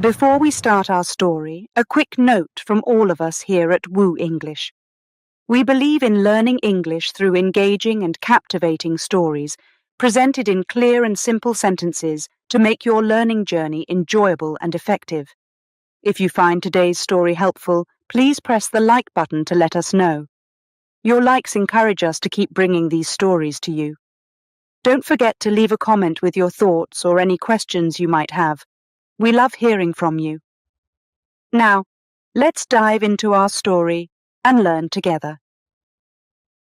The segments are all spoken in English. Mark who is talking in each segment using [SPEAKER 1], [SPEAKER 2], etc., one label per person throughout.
[SPEAKER 1] Before we start our story, a quick note from all of us here at Woo English. We believe in learning English through engaging and captivating stories, presented in clear and simple sentences to make your learning journey enjoyable and effective. If you find today's story helpful, please press the like button to let us know. Your likes encourage us to keep bringing these stories to you. Don't forget to leave a comment with your thoughts or any questions you might have. We love hearing from you. Now, let's dive into our story and learn together.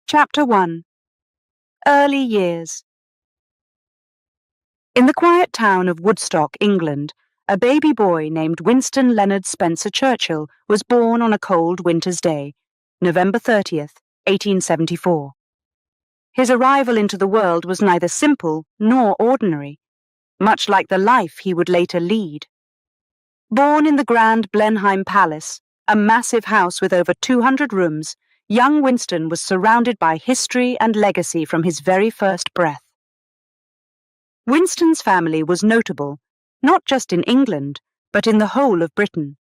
[SPEAKER 1] Chapter 1. Early Years. In the quiet town of Woodstock, England, a baby boy named Winston Leonard Spencer Churchill was born on a cold winter's day, November 30th, 1874. His arrival into the world was neither simple nor ordinary, much like the life he would later lead. Born in the grand Blenheim Palace, a massive house with over 200 rooms, young Winston was surrounded by history and legacy from his very first breath. Winston's family was notable, not just in England, but in the whole of Britain.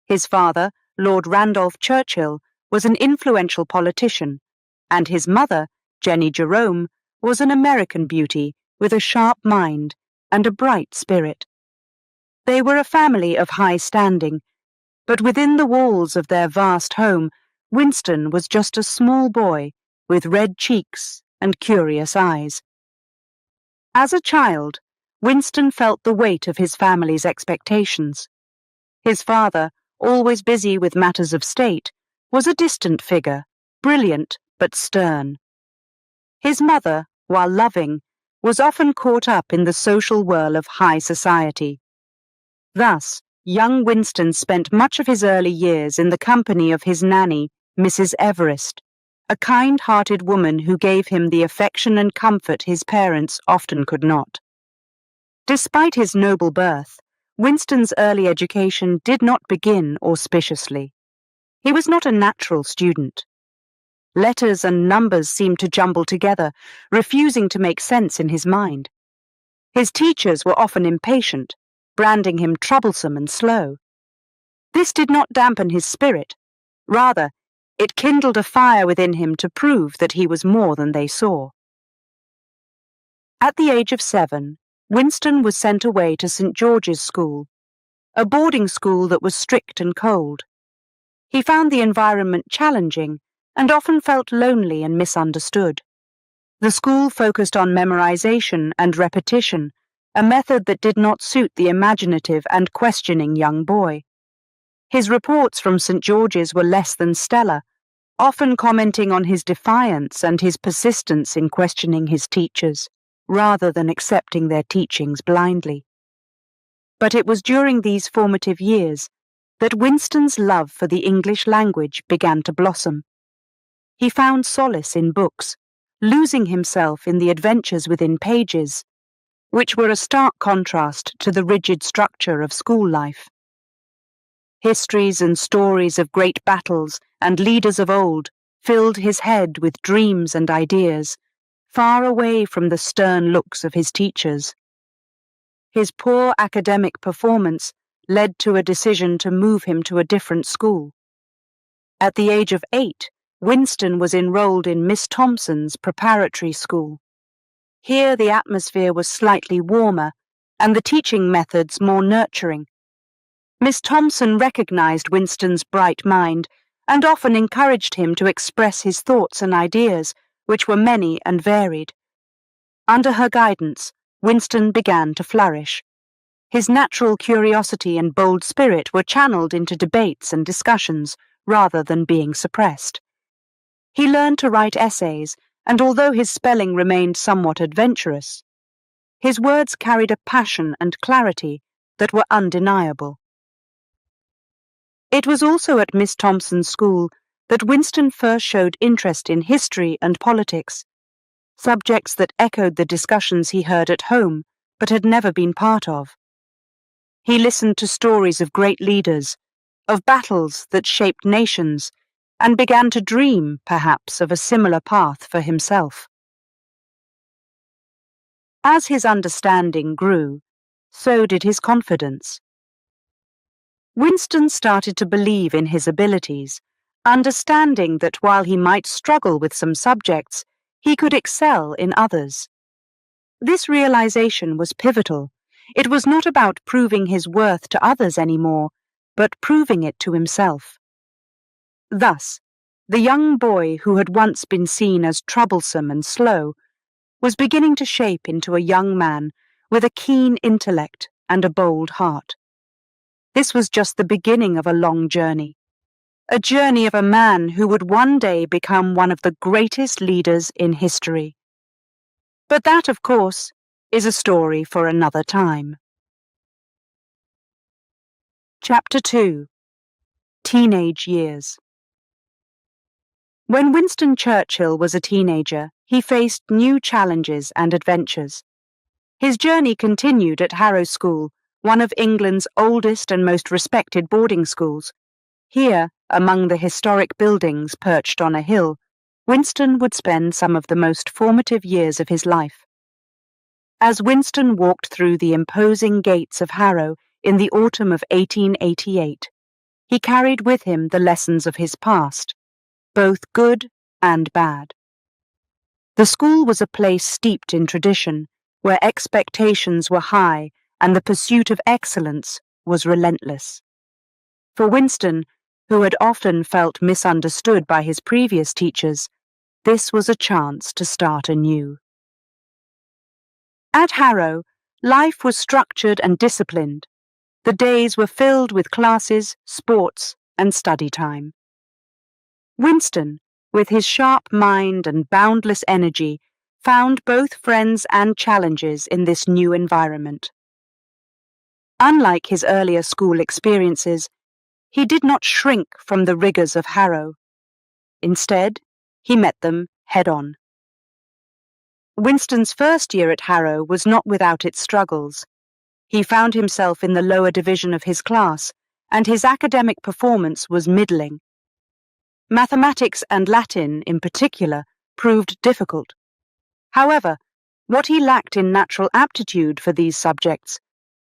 [SPEAKER 1] His father, Lord Randolph Churchill, was an influential politician, and his mother, Jenny Jerome, was an American beauty with a sharp mind and a bright spirit. They were a family of high standing, but within the walls of their vast home, Winston was just a small boy with red cheeks and curious eyes. As a child, Winston felt the weight of his family's expectations. His father, always busy with matters of state, was a distant figure, brilliant but stern. His mother, while loving, was often caught up in the social whirl of high society. Thus, young Winston spent much of his early years in the company of his nanny, Mrs. Everest, a kind-hearted woman who gave him the affection and comfort his parents often could not. Despite his noble birth, Winston's early education did not begin auspiciously. He was not a natural student. Letters and numbers seemed to jumble together, refusing to make sense in his mind. His teachers were often impatient, branding him troublesome and slow. This did not dampen his spirit. Rather, it kindled a fire within him to prove that he was more than they saw. At the age of 7, Winston was sent away to St. George's School, a boarding school that was strict and cold. He found the environment challenging and often felt lonely and misunderstood. The school focused on memorization and repetition, a method that did not suit the imaginative and questioning young boy. His reports from St. George's were less than stellar, often commenting on his defiance and his persistence in questioning his teachers, rather than accepting their teachings blindly. But it was during these formative years that Winston's love for the English language began to blossom. He found solace in books, losing himself in the adventures within pages, which were a stark contrast to the rigid structure of school life. Histories and stories of great battles and leaders of old filled his head with dreams and ideas, far away from the stern looks of his teachers. His poor academic performance led to a decision to move him to a different school. At the age of 8, Winston was enrolled in Miss Thompson's preparatory school. Here the atmosphere was slightly warmer and the teaching methods more nurturing. Miss Thompson recognized Winston's bright mind and often encouraged him to express his thoughts and ideas, which were many and varied. Under her guidance, Winston began to flourish. His natural curiosity and bold spirit were channeled into debates and discussions rather than being suppressed. He learned to write essays, and although his spelling remained somewhat adventurous, his words carried a passion and clarity that were undeniable. It was also at Miss Thompson's school that Winston first showed interest in history and politics, subjects that echoed the discussions he heard at home but had never been part of. He listened to stories of great leaders, of battles that shaped nations, and began to dream, perhaps, of a similar path for himself. As his understanding grew, so did his confidence. Winston started to believe in his abilities, understanding that while he might struggle with some subjects, he could excel in others. This realization was pivotal. It was not about proving his worth to others anymore, but proving it to himself. Thus, the young boy who had once been seen as troublesome and slow was beginning to shape into a young man with a keen intellect and a bold heart. This was just the beginning of a long journey, a journey of a man who would one day become one of the greatest leaders in history. But that, of course, is a story for another time. Chapter 2: Teenage Years. When Winston Churchill was a teenager, he faced new challenges and adventures. His journey continued at Harrow School, one of England's oldest and most respected boarding schools. Here, among the historic buildings perched on a hill, Winston would spend some of the most formative years of his life. As Winston walked through the imposing gates of Harrow in the autumn of 1888, he carried with him the lessons of his past, both good and bad. The school was a place steeped in tradition, where expectations were high and the pursuit of excellence was relentless. For Winston, who had often felt misunderstood by his previous teachers, this was a chance to start anew. At Harrow, life was structured and disciplined. The days were filled with classes, sports, and study time. Winston, with his sharp mind and boundless energy, found both friends and challenges in this new environment. Unlike his earlier school experiences, he did not shrink from the rigors of Harrow. Instead, he met them head-on. Winston's first year at Harrow was not without its struggles. He found himself in the lower division of his class, and his academic performance was middling. Mathematics and Latin, in particular, proved difficult. However, what he lacked in natural aptitude for these subjects,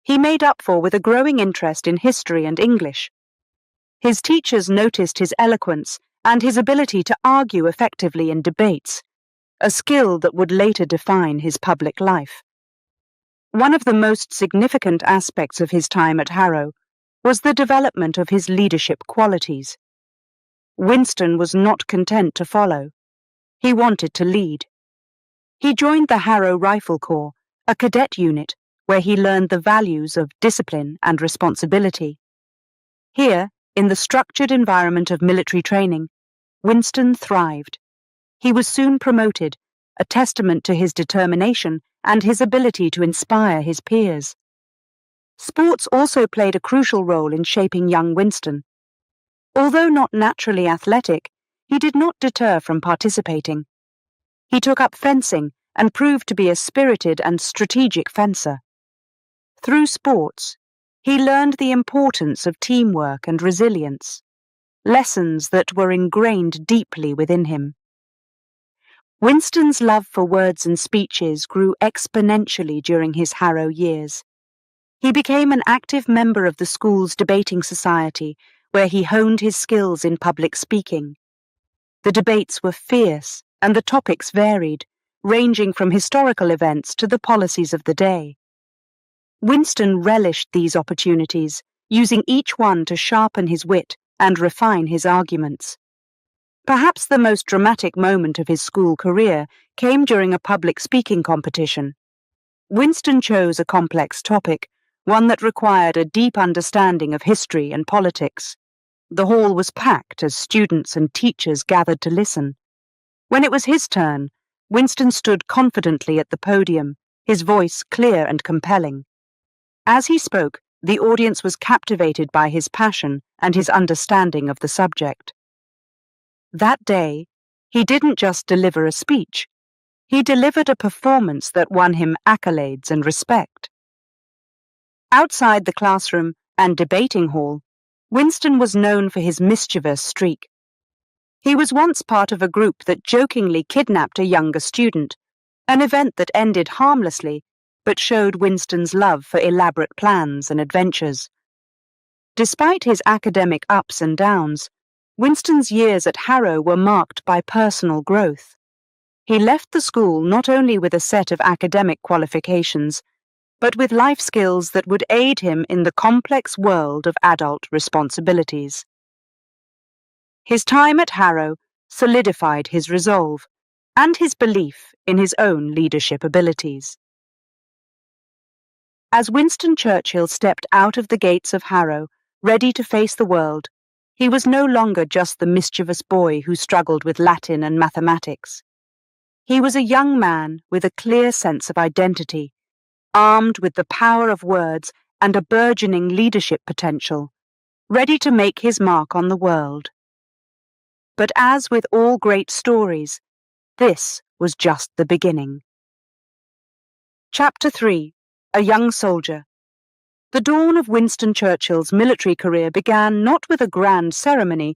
[SPEAKER 1] he made up for with a growing interest in history and English. His teachers noticed his eloquence and his ability to argue effectively in debates, a skill that would later define his public life. One of the most significant aspects of his time at Harrow was the development of his leadership qualities. Winston was not content to follow. He wanted to lead. He joined the Harrow Rifle Corps, a cadet unit where he learned the values of discipline and responsibility. Here, in the structured environment of military training, Winston thrived. He was soon promoted, a testament to his determination and his ability to inspire his peers. Sports also played a crucial role in shaping young Winston. Although not naturally athletic, he did not deter from participating. He took up fencing and proved to be a spirited and strategic fencer. Through sports, he learned the importance of teamwork and resilience, lessons that were ingrained deeply within him. Winston's love for words and speeches grew exponentially during his Harrow years. He became an active member of the school's debating society, where he honed his skills in public speaking. The debates were fierce, and the topics varied, ranging from historical events to the policies of the day. Winston relished these opportunities, using each one to sharpen his wit and refine his arguments. Perhaps the most dramatic moment of his school career came during a public speaking competition. Winston chose a complex topic, one that required a deep understanding of history and politics. The hall was packed as students and teachers gathered to listen. When it was his turn, Winston stood confidently at the podium, his voice clear and compelling. As he spoke, the audience was captivated by his passion and his understanding of the subject. That day, he didn't just deliver a speech. He delivered a performance that won him accolades and respect. Outside the classroom and debating hall, Winston was known for his mischievous streak. He was once part of a group that jokingly kidnapped a younger student, an event that ended harmlessly but showed Winston's love for elaborate plans and adventures. Despite his academic ups and downs, Winston's years at Harrow were marked by personal growth. He left the school not only with a set of academic qualifications, but with life skills that would aid him in the complex world of adult responsibilities. His time at Harrow solidified his resolve and his belief in his own leadership abilities. As Winston Churchill stepped out of the gates of Harrow, ready to face the world, he was no longer just the mischievous boy who struggled with Latin and mathematics. He was a young man with a clear sense of identity, armed with the power of words and a burgeoning leadership potential, ready to make his mark on the world. But as with all great stories, this was just the beginning. Chapter 3: A Young Soldier. The dawn of Winston Churchill's military career began not with a grand ceremony,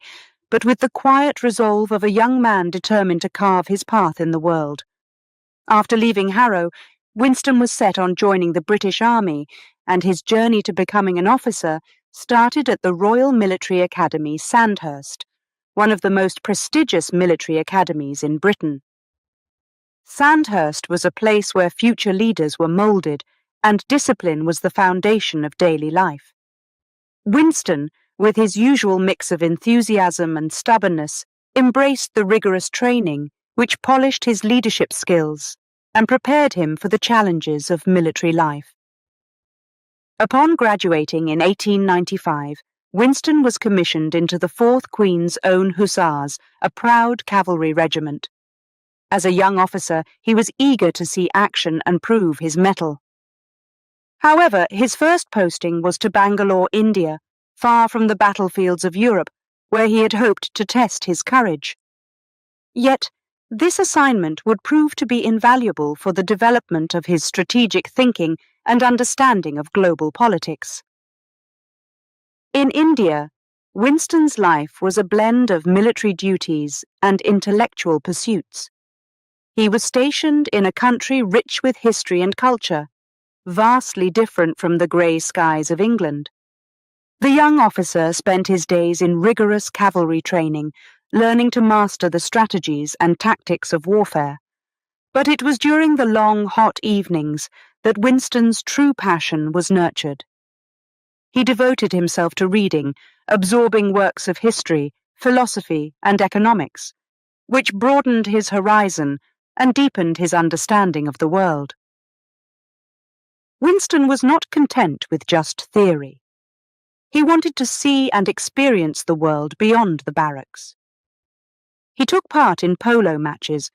[SPEAKER 1] but with the quiet resolve of a young man determined to carve his path in the world. After leaving Harrow, Winston was set on joining the British Army, and his journey to becoming an officer started at the Royal Military Academy, Sandhurst, one of the most prestigious military academies in Britain. Sandhurst was a place where future leaders were moulded, and discipline was the foundation of daily life. Winston, with his usual mix of enthusiasm and stubbornness, embraced the rigorous training which polished his leadership skills and prepared him for the challenges of military life. Upon graduating in 1895, Winston was commissioned into the 4th Queen's Own Hussars, a proud cavalry regiment. As a young officer, he was eager to see action and prove his mettle. However, his first posting was to Bangalore, India, far from the battlefields of Europe, where he had hoped to test his courage. Yet, this assignment would prove to be invaluable for the development of his strategic thinking and understanding of global politics. In India, Winston's life was a blend of military duties and intellectual pursuits. He was stationed in a country rich with history and culture, vastly different from the grey skies of England. The young officer spent his days in rigorous cavalry training, learning to master the strategies and tactics of warfare. But it was during the long, hot evenings that Winston's true passion was nurtured. He devoted himself to reading, absorbing works of history, philosophy, and economics, which broadened his horizon and deepened his understanding of the world. Winston was not content with just theory. He wanted to see and experience the world beyond the barracks. He took part in polo matches,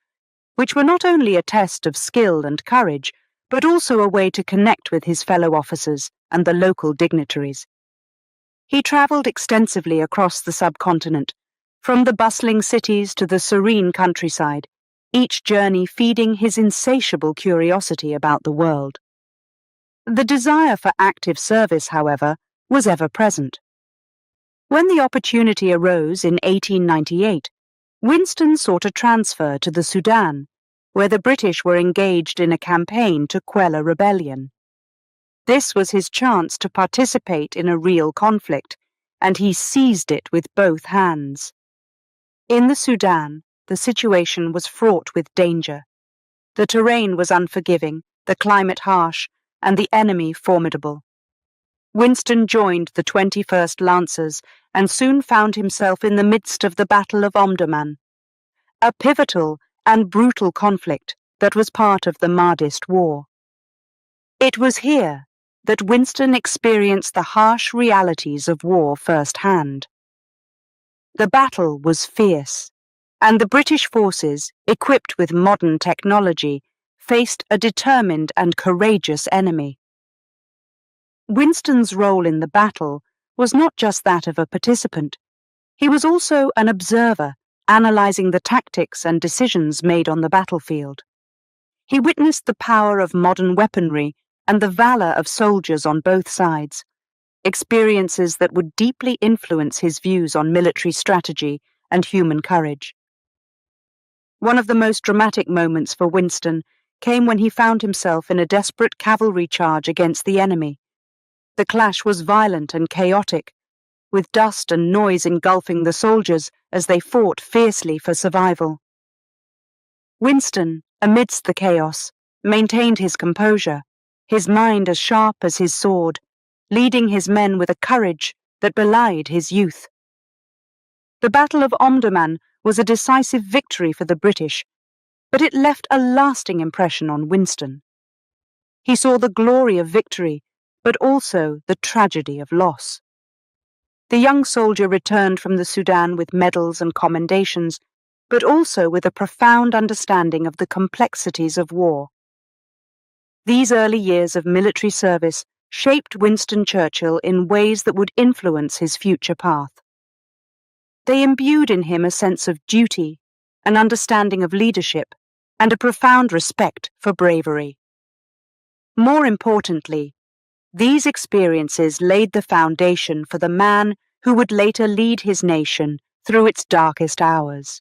[SPEAKER 1] which were not only a test of skill and courage, but also a way to connect with his fellow officers and the local dignitaries. He travelled extensively across the subcontinent, from the bustling cities to the serene countryside, each journey feeding his insatiable curiosity about the world. The desire for active service, however, was ever present. When the opportunity arose in 1898, Winston sought a transfer to the Sudan, where the British were engaged in a campaign to quell a rebellion. This was his chance to participate in a real conflict, and he seized it with both hands. In the Sudan, the situation was fraught with danger. The terrain was unforgiving, the climate harsh, and the enemy formidable. Winston joined the 21st Lancers and soon found himself in the midst of the Battle of Omdurman, a pivotal and brutal conflict that was part of the Mahdist War. It was here that Winston experienced the harsh realities of war firsthand. The battle was fierce, and the British forces, equipped with modern technology, faced a determined and courageous enemy. Winston's role in the battle was not just that of a participant. He was also an observer, analysing the tactics and decisions made on the battlefield. He witnessed the power of modern weaponry and the valour of soldiers on both sides, experiences that would deeply influence his views on military strategy and human courage. One of the most dramatic moments for Winston came when he found himself in a desperate cavalry charge against the enemy. The clash was violent and chaotic, with dust and noise engulfing the soldiers as they fought fiercely for survival. Winston, amidst the chaos, maintained his composure, his mind as sharp as his sword, leading his men with a courage that belied his youth. The Battle of Omdurman was a decisive victory for the British, but it left a lasting impression on Winston. He saw the glory of victory, but also the tragedy of loss. The young soldier returned from the Sudan with medals and commendations, but also with a profound understanding of the complexities of war. These early years of military service shaped Winston Churchill in ways that would influence his future path. They imbued in him a sense of duty, an understanding of leadership, and a profound respect for bravery. More importantly, these experiences laid the foundation for the man who would later lead his nation through its darkest hours.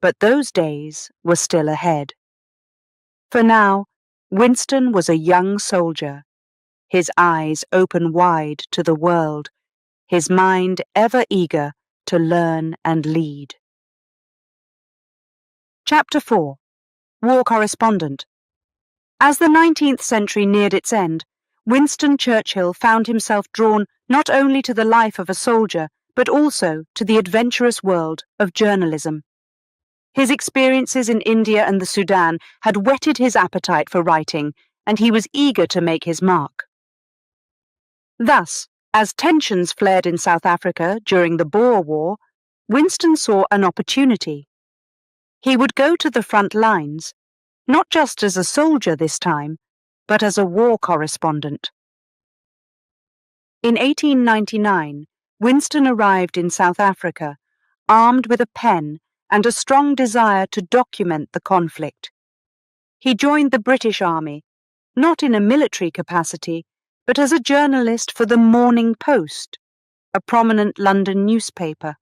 [SPEAKER 1] But those days were still ahead. For now, Winston was a young soldier, his eyes open wide to the world, his mind ever eager to learn and lead. Chapter 4. War Correspondent. As the 19th century neared its end, Winston Churchill found himself drawn not only to the life of a soldier, but also to the adventurous world of journalism. His experiences in India and the Sudan had whetted his appetite for writing, and he was eager to make his mark. Thus, as tensions flared in South Africa during the Boer War, Winston saw an opportunity. He would go to the front lines, not just as a soldier this time, but as a war correspondent. In 1899, Winston arrived in South Africa, armed with a pen and a strong desire to document the conflict. He joined the British Army, not in a military capacity, but as a journalist for the Morning Post, a prominent London newspaper.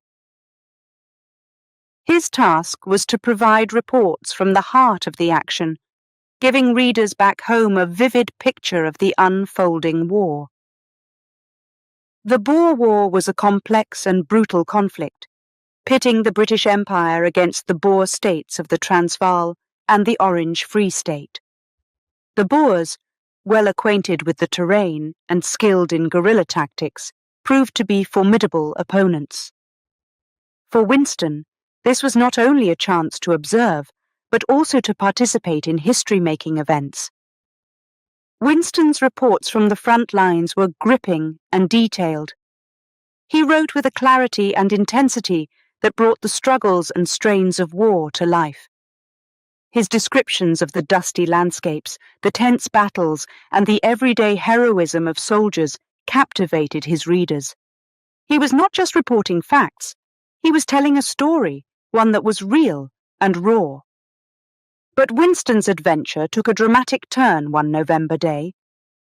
[SPEAKER 1] His task was to provide reports from the heart of the action, giving readers back home a vivid picture of the unfolding war. The Boer War was a complex and brutal conflict, pitting the British Empire against the Boer states of the Transvaal and the Orange Free State. The Boers, well acquainted with the terrain and skilled in guerrilla tactics, proved to be formidable opponents. For Winston, this was not only a chance to observe, but also to participate in history-making events. Winston's reports from the front lines were gripping and detailed. He wrote with a clarity and intensity that brought the struggles and strains of war to life. His descriptions of the dusty landscapes, the tense battles, and the everyday heroism of soldiers captivated his readers. He was not just reporting facts, he was telling a story, one that was real and raw. But Winston's adventure took a dramatic turn one November day.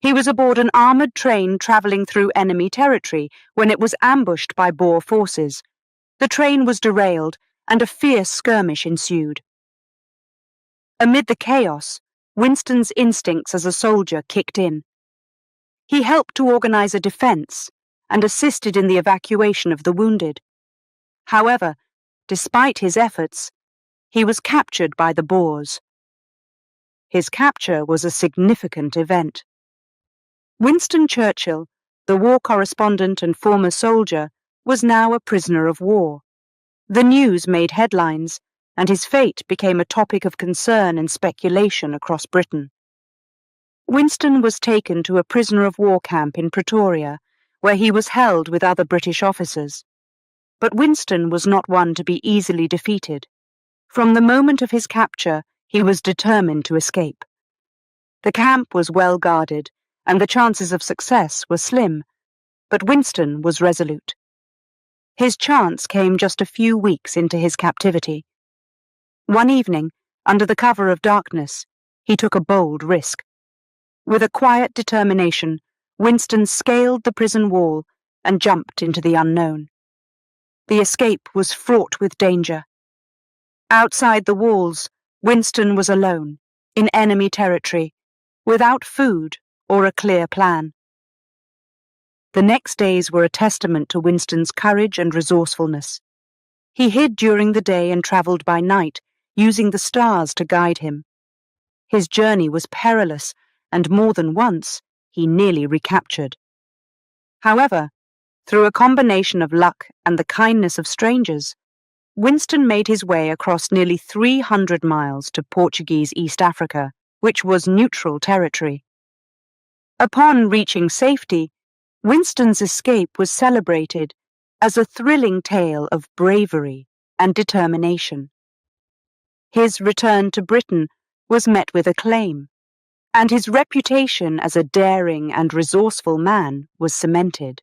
[SPEAKER 1] He was aboard an armoured train travelling through enemy territory when it was ambushed by Boer forces. The train was derailed, and a fierce skirmish ensued. Amid the chaos, Winston's instincts as a soldier kicked in. He helped to organise a defence and assisted in the evacuation of the wounded. However, despite his efforts, he was captured by the Boers. His capture was a significant event. Winston Churchill, the war correspondent and former soldier, was now a prisoner of war. The news made headlines, and his fate became a topic of concern and speculation across Britain. Winston was taken to a prisoner of war camp in Pretoria, where he was held with other British officers. But Winston was not one to be easily defeated. From the moment of his capture, he was determined to escape. The camp was well guarded, and the chances of success were slim, but Winston was resolute. His chance came just a few weeks into his captivity. One evening, under the cover of darkness, he took a bold risk. With a quiet determination, Winston scaled the prison wall and jumped into the unknown. The escape was fraught with danger. Outside the walls, Winston was alone, in enemy territory, without food or a clear plan. The next days were a testament to Winston's courage and resourcefulness. He hid during the day and travelled by night, using the stars to guide him. His journey was perilous, and more than once he nearly recaptured. However, through a combination of luck and the kindness of strangers, Winston made his way across nearly 300 miles to Portuguese East Africa, which was neutral territory. Upon reaching safety, Winston's escape was celebrated as a thrilling tale of bravery and determination. His return to Britain was met with acclaim, and his reputation as a daring and resourceful man was cemented.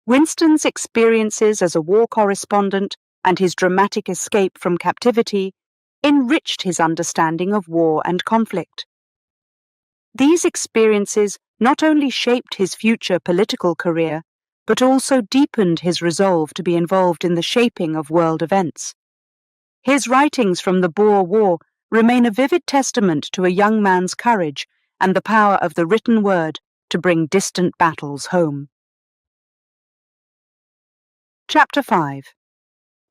[SPEAKER 1] Winston's experiences as a war correspondent and his dramatic escape from captivity enriched his understanding of war and conflict. These experiences not only shaped his future political career, but also deepened his resolve to be involved in the shaping of world events. His writings from the Boer War remain a vivid testament to a young man's courage and the power of the written word to bring distant battles home. Chapter 5.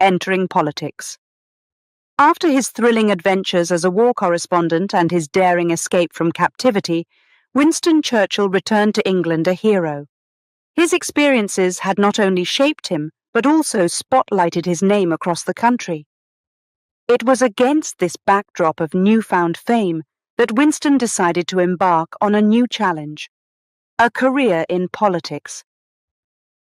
[SPEAKER 1] Entering Politics. After his thrilling adventures as a war correspondent and his daring escape from captivity, Winston Churchill returned to England a hero. His experiences had not only shaped him, but also spotlighted his name across the country. It was against this backdrop of newfound fame that Winston decided to embark on a new challenge: a career in politics.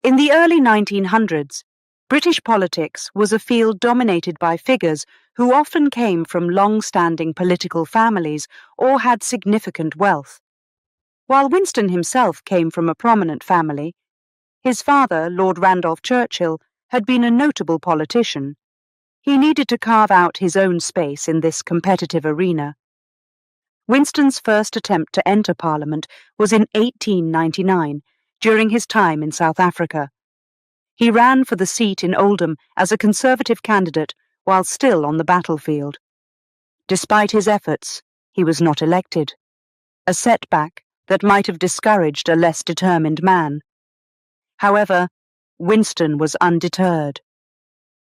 [SPEAKER 1] In the early 1900s, British politics was a field dominated by figures who often came from long-standing political families or had significant wealth. While Winston himself came from a prominent family, his father, Lord Randolph Churchill, had been a notable politician. He needed to carve out his own space in this competitive arena. Winston's first attempt to enter Parliament was in 1899, during his time in South Africa. He ran for the seat in Oldham as a Conservative candidate while still on the battlefield. Despite his efforts, he was not elected, a setback that might have discouraged a less determined man. However, Winston was undeterred.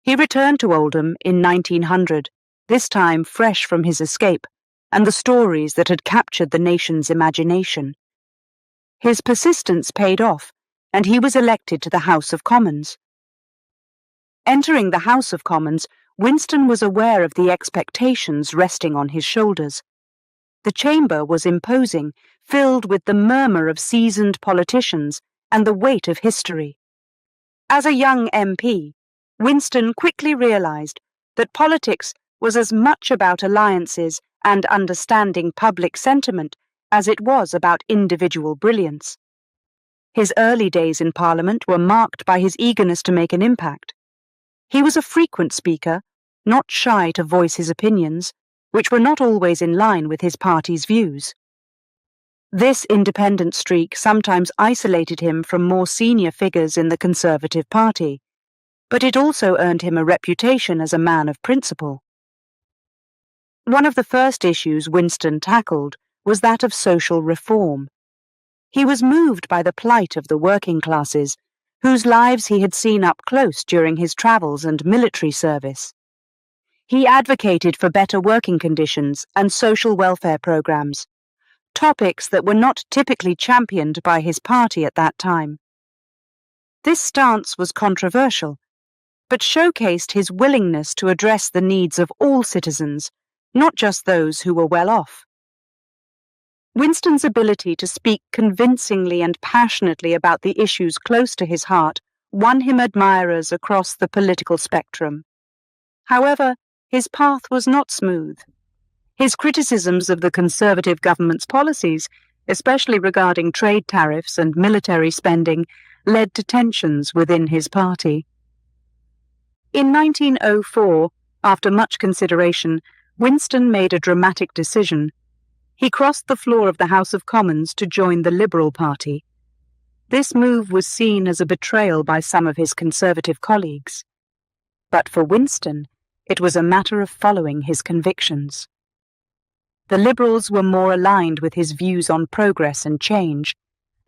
[SPEAKER 1] He returned to Oldham in 1900, this time fresh from his escape and the stories that had captured the nation's imagination. His persistence paid off, and he was elected to the House of Commons. Entering the House of Commons, Winston was aware of the expectations resting on his shoulders. The chamber was imposing, filled with the murmur of seasoned politicians and the weight of history. As a young MP, Winston quickly realized that politics was as much about alliances and understanding public sentiment as it was about individual brilliance. His early days in Parliament were marked by his eagerness to make an impact. He was a frequent speaker, not shy to voice his opinions, which were not always in line with his party's views. This independent streak sometimes isolated him from more senior figures in the Conservative Party, but it also earned him a reputation as a man of principle. One of the first issues Winston tackled was that of social reform. He was moved by the plight of the working classes, whose lives he had seen up close during his travels and military service. He advocated for better working conditions and social welfare programs, topics that were not typically championed by his party at that time. This stance was controversial, but showcased his willingness to address the needs of all citizens, not just those who were well off. Winston's ability to speak convincingly and passionately about the issues close to his heart won him admirers across the political spectrum. However, his path was not smooth. His criticisms of the Conservative government's policies, especially regarding trade tariffs and military spending, led to tensions within his party. In 1904, after much consideration, Winston made a dramatic decision. He crossed the floor of the House of Commons to join the Liberal Party. This move was seen as a betrayal by some of his Conservative colleagues. But for Winston, it was a matter of following his convictions. The Liberals were more aligned with his views on progress and change,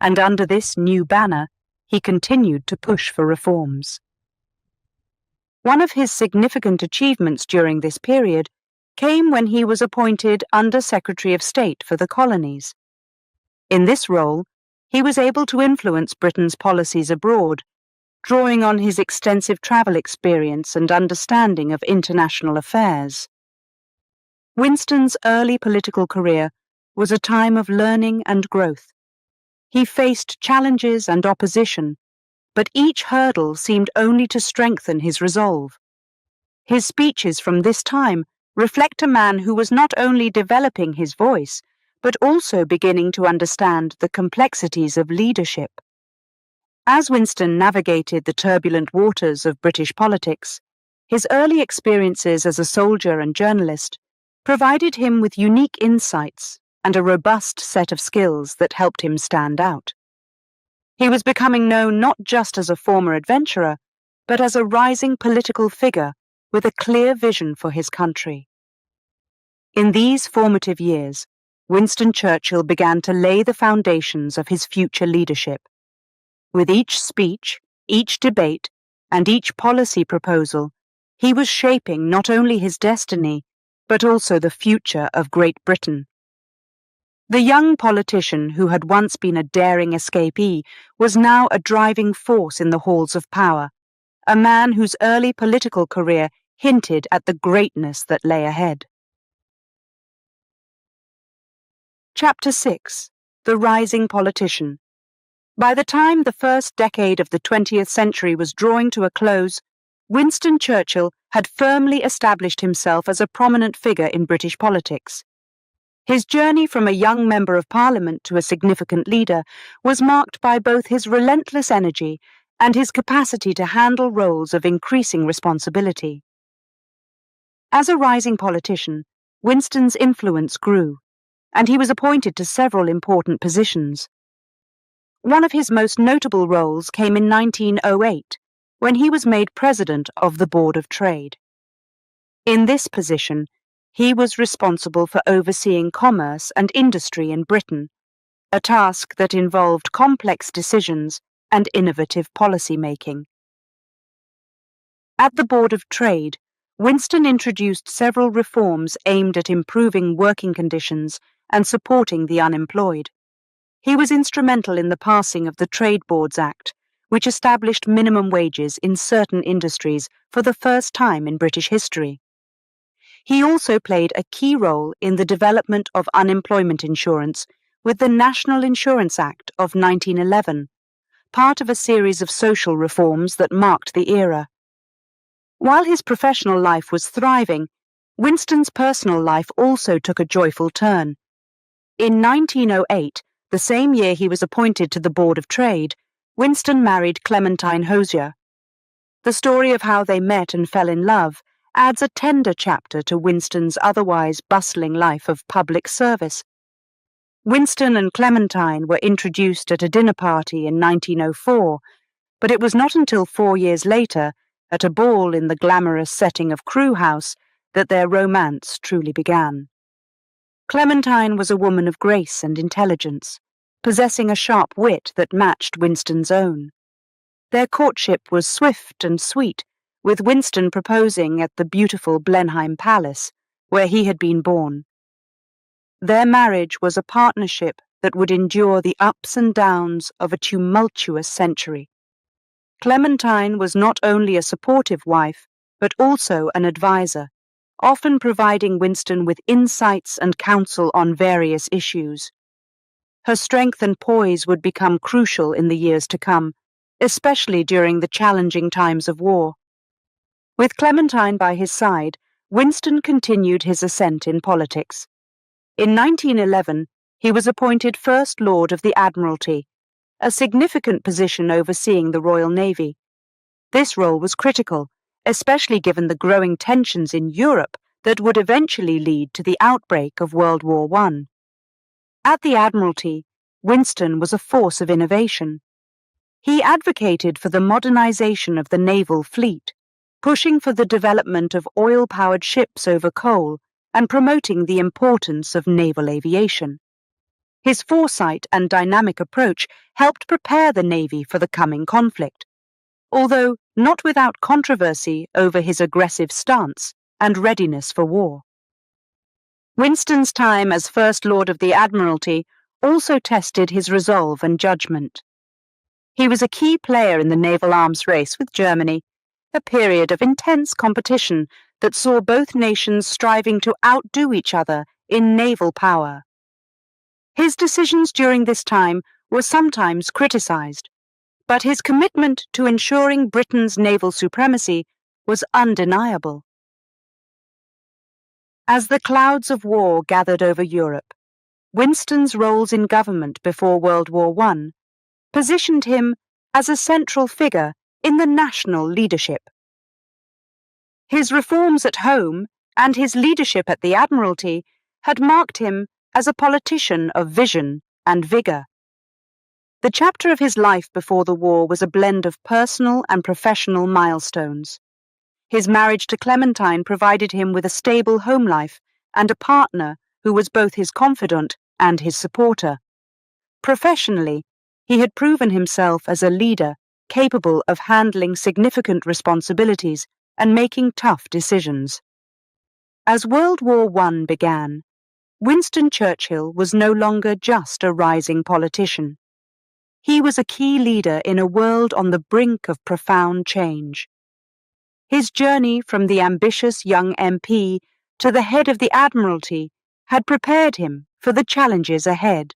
[SPEAKER 1] and under this new banner, he continued to push for reforms. One of his significant achievements during this period came when he was appointed Under Secretary of State for the Colonies. In this role, he was able to influence Britain's policies abroad, drawing on his extensive travel experience and understanding of international affairs. Winston's early political career was a time of learning and growth. He faced challenges and opposition, but each hurdle seemed only to strengthen his resolve. His speeches from this time reflect a man who was not only developing his voice, but also beginning to understand the complexities of leadership. As Winston navigated the turbulent waters of British politics, his early experiences as a soldier and journalist provided him with unique insights and a robust set of skills that helped him stand out. He was becoming known not just as a former adventurer, but as a rising political figure with a clear vision for his country. In these formative years, Winston Churchill began to lay the foundations of his future leadership. With each speech, each debate, and each policy proposal, he was shaping not only his destiny, but also the future of Great Britain. The young politician who had once been a daring escapee was now a driving force in the halls of power, a man whose early political career hinted at the greatness that lay ahead. Chapter 6: The Rising Politician. By the time the first decade of the 20th century was drawing to a close, Winston Churchill had firmly established himself as a prominent figure in British politics. His journey from a young member of Parliament to a significant leader was marked by both his relentless energy and his capacity to handle roles of increasing responsibility. As a rising politician, Winston's influence grew, and he was appointed to several important positions. One of his most notable roles came in 1908, when he was made President of the Board of Trade. In this position, he was responsible for overseeing commerce and industry in Britain, a task that involved complex decisions and innovative policy-making. At the Board of Trade, Winston introduced several reforms aimed at improving working conditions and supporting the unemployed. He was instrumental in the passing of the Trade Boards Act, which established minimum wages in certain industries for the first time in British history. He also played a key role in the development of unemployment insurance with the National Insurance Act of 1911, part of a series of social reforms that marked the era. While his professional life was thriving, Winston's personal life also took a joyful turn. In 1908, the same year he was appointed to the Board of Trade, Winston married Clementine Hosier. The story of how they met and fell in love adds a tender chapter to Winston's otherwise bustling life of public service. Winston and Clementine were introduced at a dinner party in 1904, but it was not until 4 years later, at a ball in the glamorous setting of Crewe House, that their romance truly began. Clementine was a woman of grace and intelligence, possessing a sharp wit that matched Winston's own. Their courtship was swift and sweet, with Winston proposing at the beautiful Blenheim Palace, where he had been born. Their marriage was a partnership that would endure the ups and downs of a tumultuous century. Clementine was not only a supportive wife, but also an advisor, often providing Winston with insights and counsel on various issues. Her strength and poise would become crucial in the years to come, especially during the challenging times of war. With Clementine by his side, Winston continued his ascent in politics. In 1911, he was appointed First Lord of the Admiralty, a significant position overseeing the Royal Navy. This role was critical, especially given the growing tensions in Europe that would eventually lead to the outbreak of World War I. At the Admiralty, Winston was a force of innovation. He advocated for the modernization of the naval fleet, pushing for the development of oil-powered ships over coal and promoting the importance of naval aviation. His foresight and dynamic approach helped prepare the Navy for the coming conflict, although not without controversy over his aggressive stance and readiness for war. Winston's time as First Lord of the Admiralty also tested his resolve and judgment. He was a key player in the naval arms race with Germany, a period of intense competition that saw both nations striving to outdo each other in naval power. His decisions during this time were sometimes criticized, but his commitment to ensuring Britain's naval supremacy was undeniable. As the clouds of war gathered over Europe, Winston's roles in government before World War I positioned him as a central figure in the national leadership. His reforms at home and his leadership at the Admiralty had marked him as a politician of vision and vigour. The chapter of his life before the war was a blend of personal and professional milestones. His marriage to Clementine provided him with a stable home life and a partner who was both his confidant and his supporter. Professionally, he had proven himself as a leader capable of handling significant responsibilities and making tough decisions. As World War I began, Winston Churchill was no longer just a rising politician. He was a key leader in a world on the brink of profound change. His journey from the ambitious young MP to the head of the Admiralty had prepared him for the challenges ahead,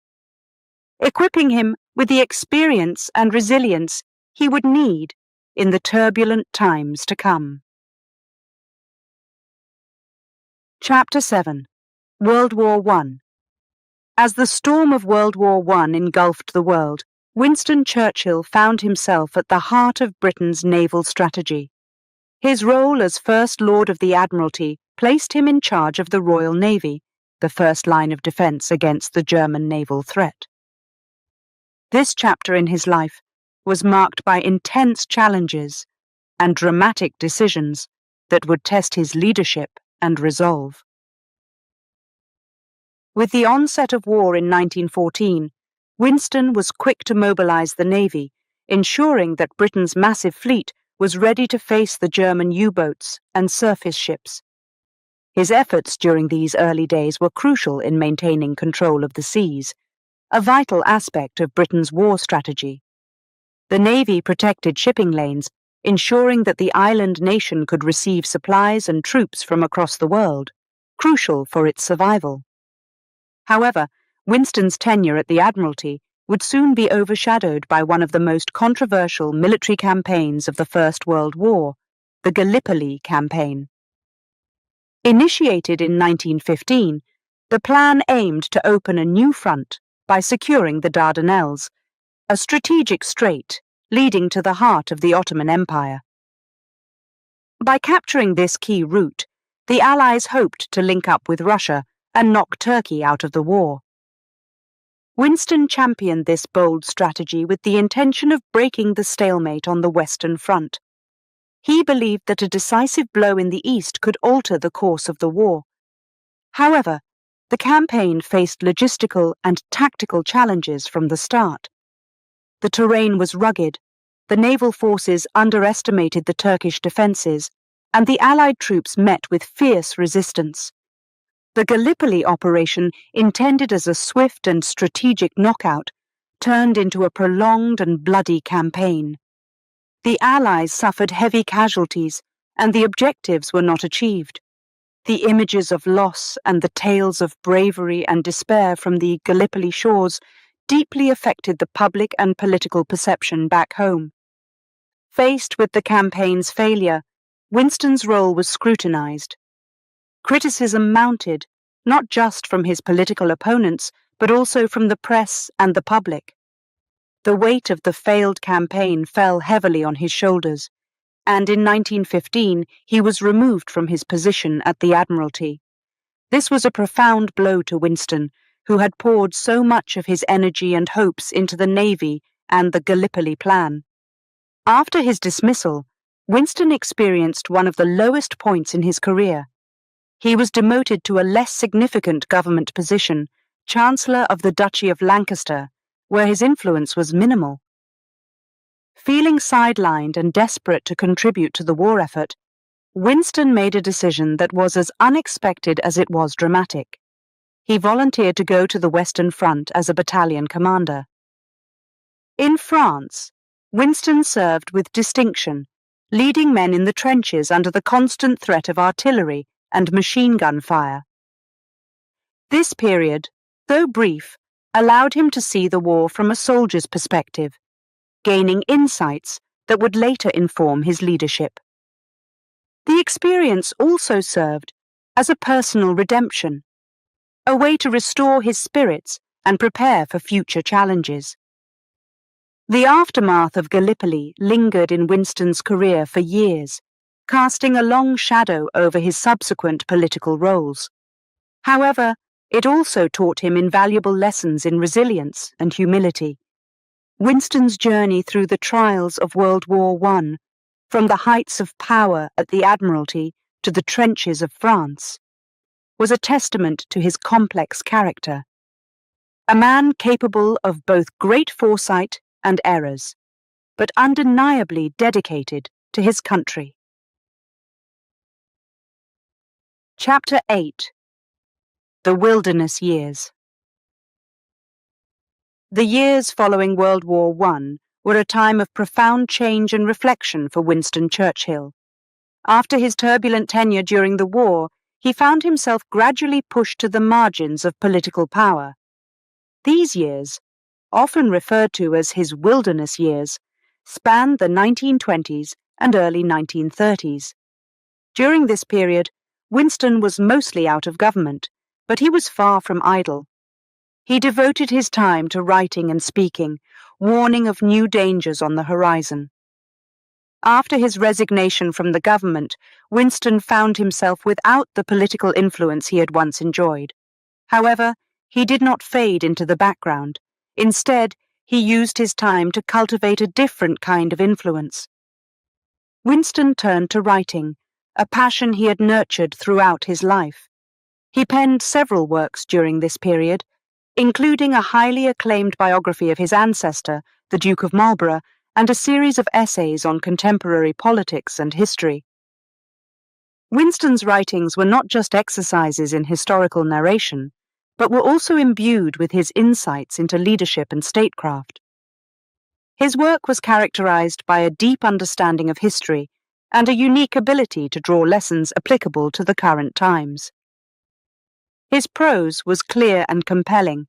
[SPEAKER 1] equipping him with the experience and resilience he would need in the turbulent times to come. Chapter 7. World War I. As the storm of World War I engulfed the world, Winston Churchill found himself at the heart of Britain's naval strategy. His role as First Lord of the Admiralty placed him in charge of the Royal Navy, the first line of defence against the German naval threat. This chapter in his life was marked by intense challenges and dramatic decisions that would test his leadership and resolve. With the onset of war in 1914, Winston was quick to mobilise the Navy, ensuring that Britain's massive fleet was ready to face the German U-boats and surface ships. His efforts during these early days were crucial in maintaining control of the seas, a vital aspect of Britain's war strategy. The Navy protected shipping lanes, ensuring that the island nation could receive supplies and troops from across the world, crucial for its survival. However, Winston's tenure at the Admiralty would soon be overshadowed by one of the most controversial military campaigns of the First World War, the Gallipoli Campaign. Initiated in 1915, the plan aimed to open a new front by securing the Dardanelles, a strategic strait leading to the heart of the Ottoman Empire. By capturing this key route, the Allies hoped to link up with Russia and knock Turkey out of the war. Winston championed this bold strategy with the intention of breaking the stalemate on the Western Front. He believed that a decisive blow in the East could alter the course of the war. However, the campaign faced logistical and tactical challenges from the start. The terrain was rugged, the naval forces underestimated the Turkish defences, and the Allied troops met with fierce resistance. The Gallipoli operation, intended as a swift and strategic knockout, turned into a prolonged and bloody campaign. The Allies suffered heavy casualties, and the objectives were not achieved. The images of loss and the tales of bravery and despair from the Gallipoli shores deeply affected the public and political perception back home. Faced with the campaign's failure, Winston's role was scrutinized. Criticism mounted, not just from his political opponents, but also from the press and the public. The weight of the failed campaign fell heavily on his shoulders, and in 1915 he was removed from his position at the Admiralty. This was a profound blow to Winston, who had poured so much of his energy and hopes into the Navy and the Gallipoli plan. After his dismissal, Winston experienced one of the lowest points in his career. He was demoted to a less significant government position, Chancellor of the Duchy of Lancaster, where his influence was minimal. Feeling sidelined and desperate to contribute to the war effort, Winston made a decision that was as unexpected as it was dramatic. He volunteered to go to the Western Front as a battalion commander. In France, Winston served with distinction, leading men in the trenches under the constant threat of artillery and machine gun fire. This period, though brief, allowed him to see the war from a soldier's perspective, gaining insights that would later inform his leadership. The experience also served as a personal redemption, a way to restore his spirits and prepare for future challenges. The aftermath of Gallipoli lingered in Winston's career for years, casting a long shadow over his subsequent political roles. However, it also taught him invaluable lessons in resilience and humility. Winston's journey through the trials of World War I, from the heights of power at the Admiralty to the trenches of France, was a testament to his complex character. A man capable of both great foresight and errors, but undeniably dedicated to his country. Chapter 8: The Wilderness Years. The years following World War I were a time of profound change and reflection for Winston Churchill. After his turbulent tenure during the war, he found himself gradually pushed to the margins of political power. These years, often referred to as his wilderness years, spanned the 1920s and early 1930s. During this period, Winston was mostly out of government, but he was far from idle. He devoted his time to writing and speaking, warning of new dangers on the horizon. After his resignation from the government, Winston found himself without the political influence he had once enjoyed. However, he did not fade into the background. Instead, he used his time to cultivate a different kind of influence. Winston turned to writing, a passion he had nurtured throughout his life. He penned several works during this period, including a highly acclaimed biography of his ancestor, the Duke of Marlborough, and a series of essays on contemporary politics and history. Winston's writings were not just exercises in historical narration, but were also imbued with his insights into leadership and statecraft. His work was characterized by a deep understanding of history and a unique ability to draw lessons applicable to the current times. His prose was clear and compelling,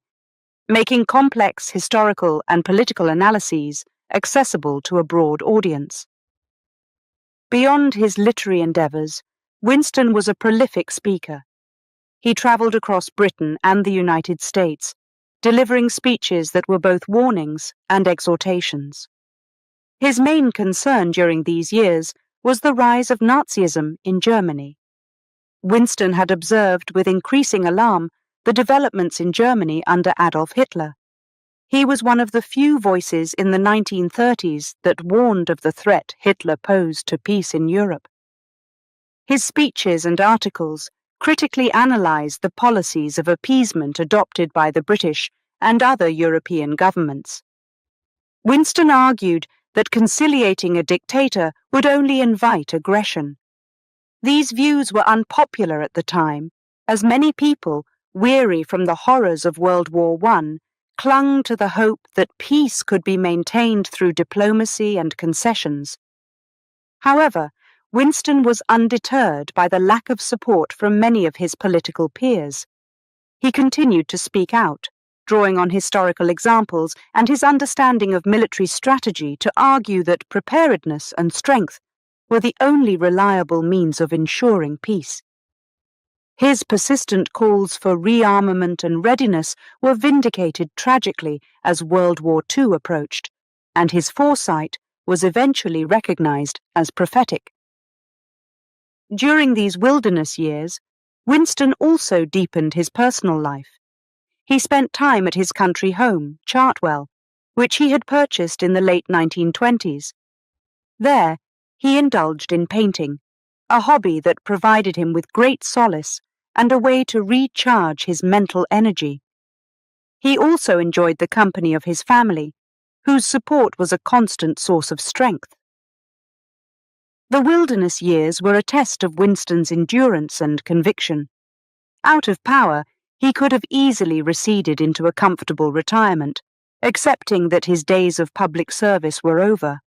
[SPEAKER 1] making complex historical and political analyses accessible to a broad audience. Beyond his literary endeavors, Winston was a prolific speaker. He traveled across Britain and the United States, delivering speeches that were both warnings and exhortations. His main concern during these years was the rise of Nazism in Germany. Winston had observed with increasing alarm the developments in Germany under Adolf Hitler. He was one of the few voices in the 1930s that warned of the threat Hitler posed to peace in Europe. His speeches and articles critically analysed the policies of appeasement adopted by the British and other European governments. Winston argued that conciliating a dictator would only invite aggression. These views were unpopular at the time, as many people, weary from the horrors of World War I, clung to the hope that peace could be maintained through diplomacy and concessions. However, Winston was undeterred by the lack of support from many of his political peers. He continued to speak out, drawing on historical examples and his understanding of military strategy to argue that preparedness and strength were the only reliable means of ensuring peace. His persistent calls for rearmament and readiness were vindicated tragically as World War II approached, and his foresight was eventually recognized as prophetic. During these wilderness years, Winston also deepened his personal life. He spent time at his country home, Chartwell, which he had purchased in the late 1920s. There, he indulged in painting, a hobby that provided him with great solace and a way to recharge his mental energy. He also enjoyed the company of his family, whose support was a constant source of strength. The wilderness years were a test of Winston's endurance and conviction. Out of power, he could have easily receded into a comfortable retirement, accepting that his days of public service were over.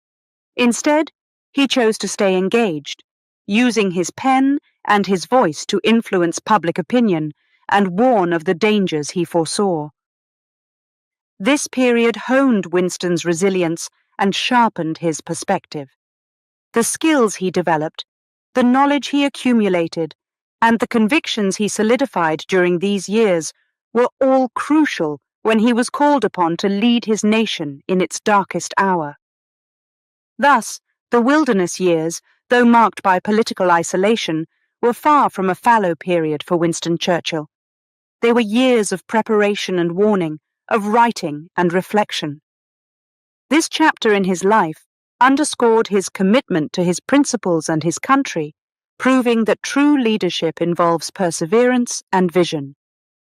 [SPEAKER 1] Instead, he chose to stay engaged, using his pen and his voice to influence public opinion and warn of the dangers he foresaw. This period honed Winston's resilience and sharpened his perspective. The skills he developed, the knowledge he accumulated, and the convictions he solidified during these years were all crucial when he was called upon to lead his nation in its darkest hour. Thus, the wilderness years, though marked by political isolation, were far from a fallow period for Winston Churchill. They were years of preparation and warning, of writing and reflection. This chapter in his life underscored his commitment to his principles and his country, proving that true leadership involves perseverance and vision,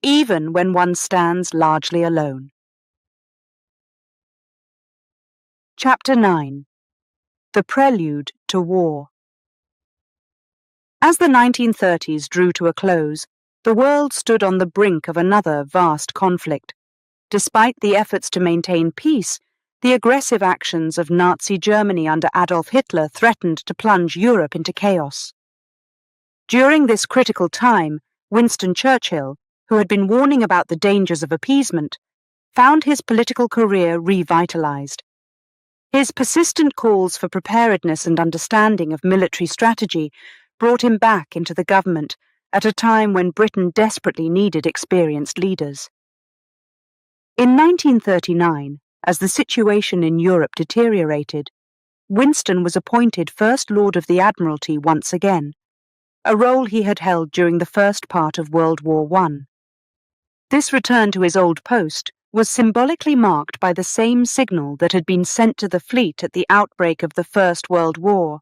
[SPEAKER 1] even when one stands largely alone. Chapter 9. The Prelude to War. As the 1930s drew to a close, the world stood on the brink of another vast conflict. Despite the efforts to maintain peace, the aggressive actions of Nazi Germany under Adolf Hitler threatened to plunge Europe into chaos. During this critical time, Winston Churchill, who had been warning about the dangers of appeasement, found his political career revitalized. His persistent calls for preparedness and understanding of military strategy brought him back into the government at a time when Britain desperately needed experienced leaders. In 1939, as the situation in Europe deteriorated, Winston was appointed First Lord of the Admiralty once again, a role he had held during the first part of World War I. This return to his old post was symbolically marked by the same signal that had been sent to the fleet at the outbreak of the First World War.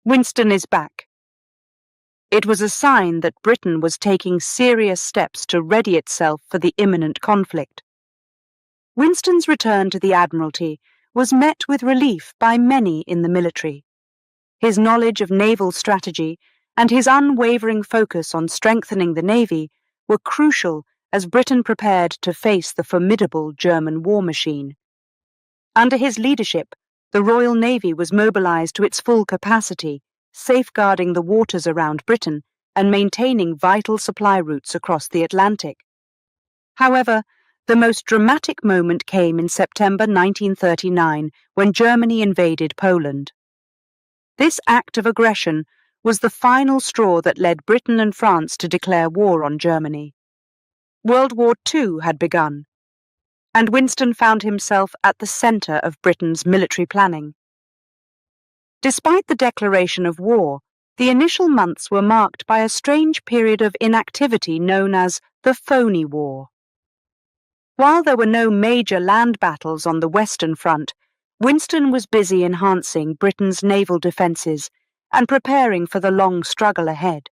[SPEAKER 1] Winston is back. It was a sign that Britain was taking serious steps to ready itself for the imminent conflict. Winston's return to the Admiralty was met with relief by many in the military. His knowledge of naval strategy and his unwavering focus on strengthening the Navy were crucial as Britain prepared to face the formidable German war machine. Under his leadership, the Royal Navy was mobilized to its full capacity, safeguarding the waters around Britain and maintaining vital supply routes across the Atlantic. However, the most dramatic moment came in September 1939 when Germany invaded Poland. This act of aggression was the final straw that led Britain and France to declare war on Germany. World War II had begun, and Winston found himself at the center of Britain's military planning. Despite the declaration of war, the initial months were marked by a strange period of inactivity known as the Phony War. While there were no major land battles on the Western Front, Winston was busy enhancing Britain's naval defences and preparing for the long struggle ahead.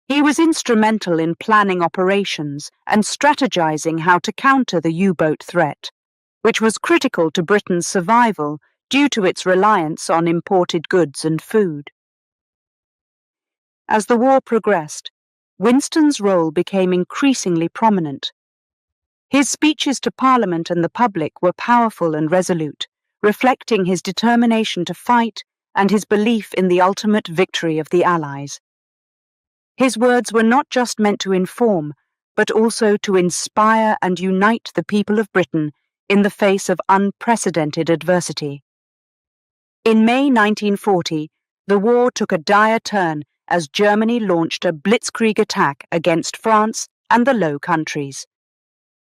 [SPEAKER 1] He was instrumental in planning operations and strategizing how to counter the U-boat threat, which was critical to Britain's survival due to its reliance on imported goods and food. As the war progressed, Winston's role became increasingly prominent. His speeches to Parliament and the public were powerful and resolute, reflecting his determination to fight and his belief in the ultimate victory of the Allies. His words were not just meant to inform, but also to inspire and unite the people of Britain in the face of unprecedented adversity. In May 1940, the war took a dire turn as Germany launched a blitzkrieg attack against France and the Low Countries.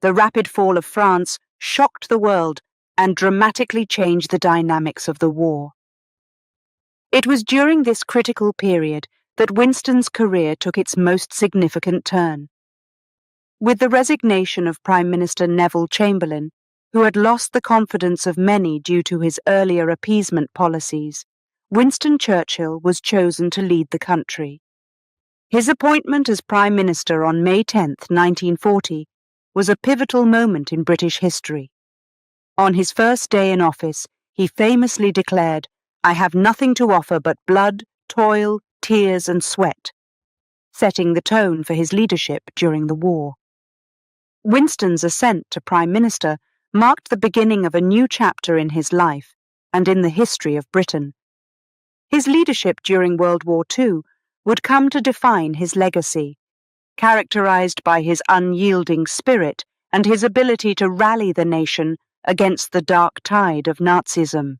[SPEAKER 1] The rapid fall of France shocked the world and dramatically changed the dynamics of the war. It was during this critical period that Winston's career took its most significant turn. With the resignation of Prime Minister Neville Chamberlain, who had lost the confidence of many due to his earlier appeasement policies, Winston Churchill was chosen to lead the country. His appointment as Prime Minister on May 10, 1940, was a pivotal moment in British history. On his first day in office, he famously declared, "I have nothing to offer but blood, toil, tears and sweat," setting the tone for his leadership during the war. Winston's ascent to Prime Minister marked the beginning of a new chapter in his life and in the history of Britain. His leadership during World War II would come to define his legacy, characterized by his unyielding spirit and his ability to rally the nation against the dark tide of Nazism.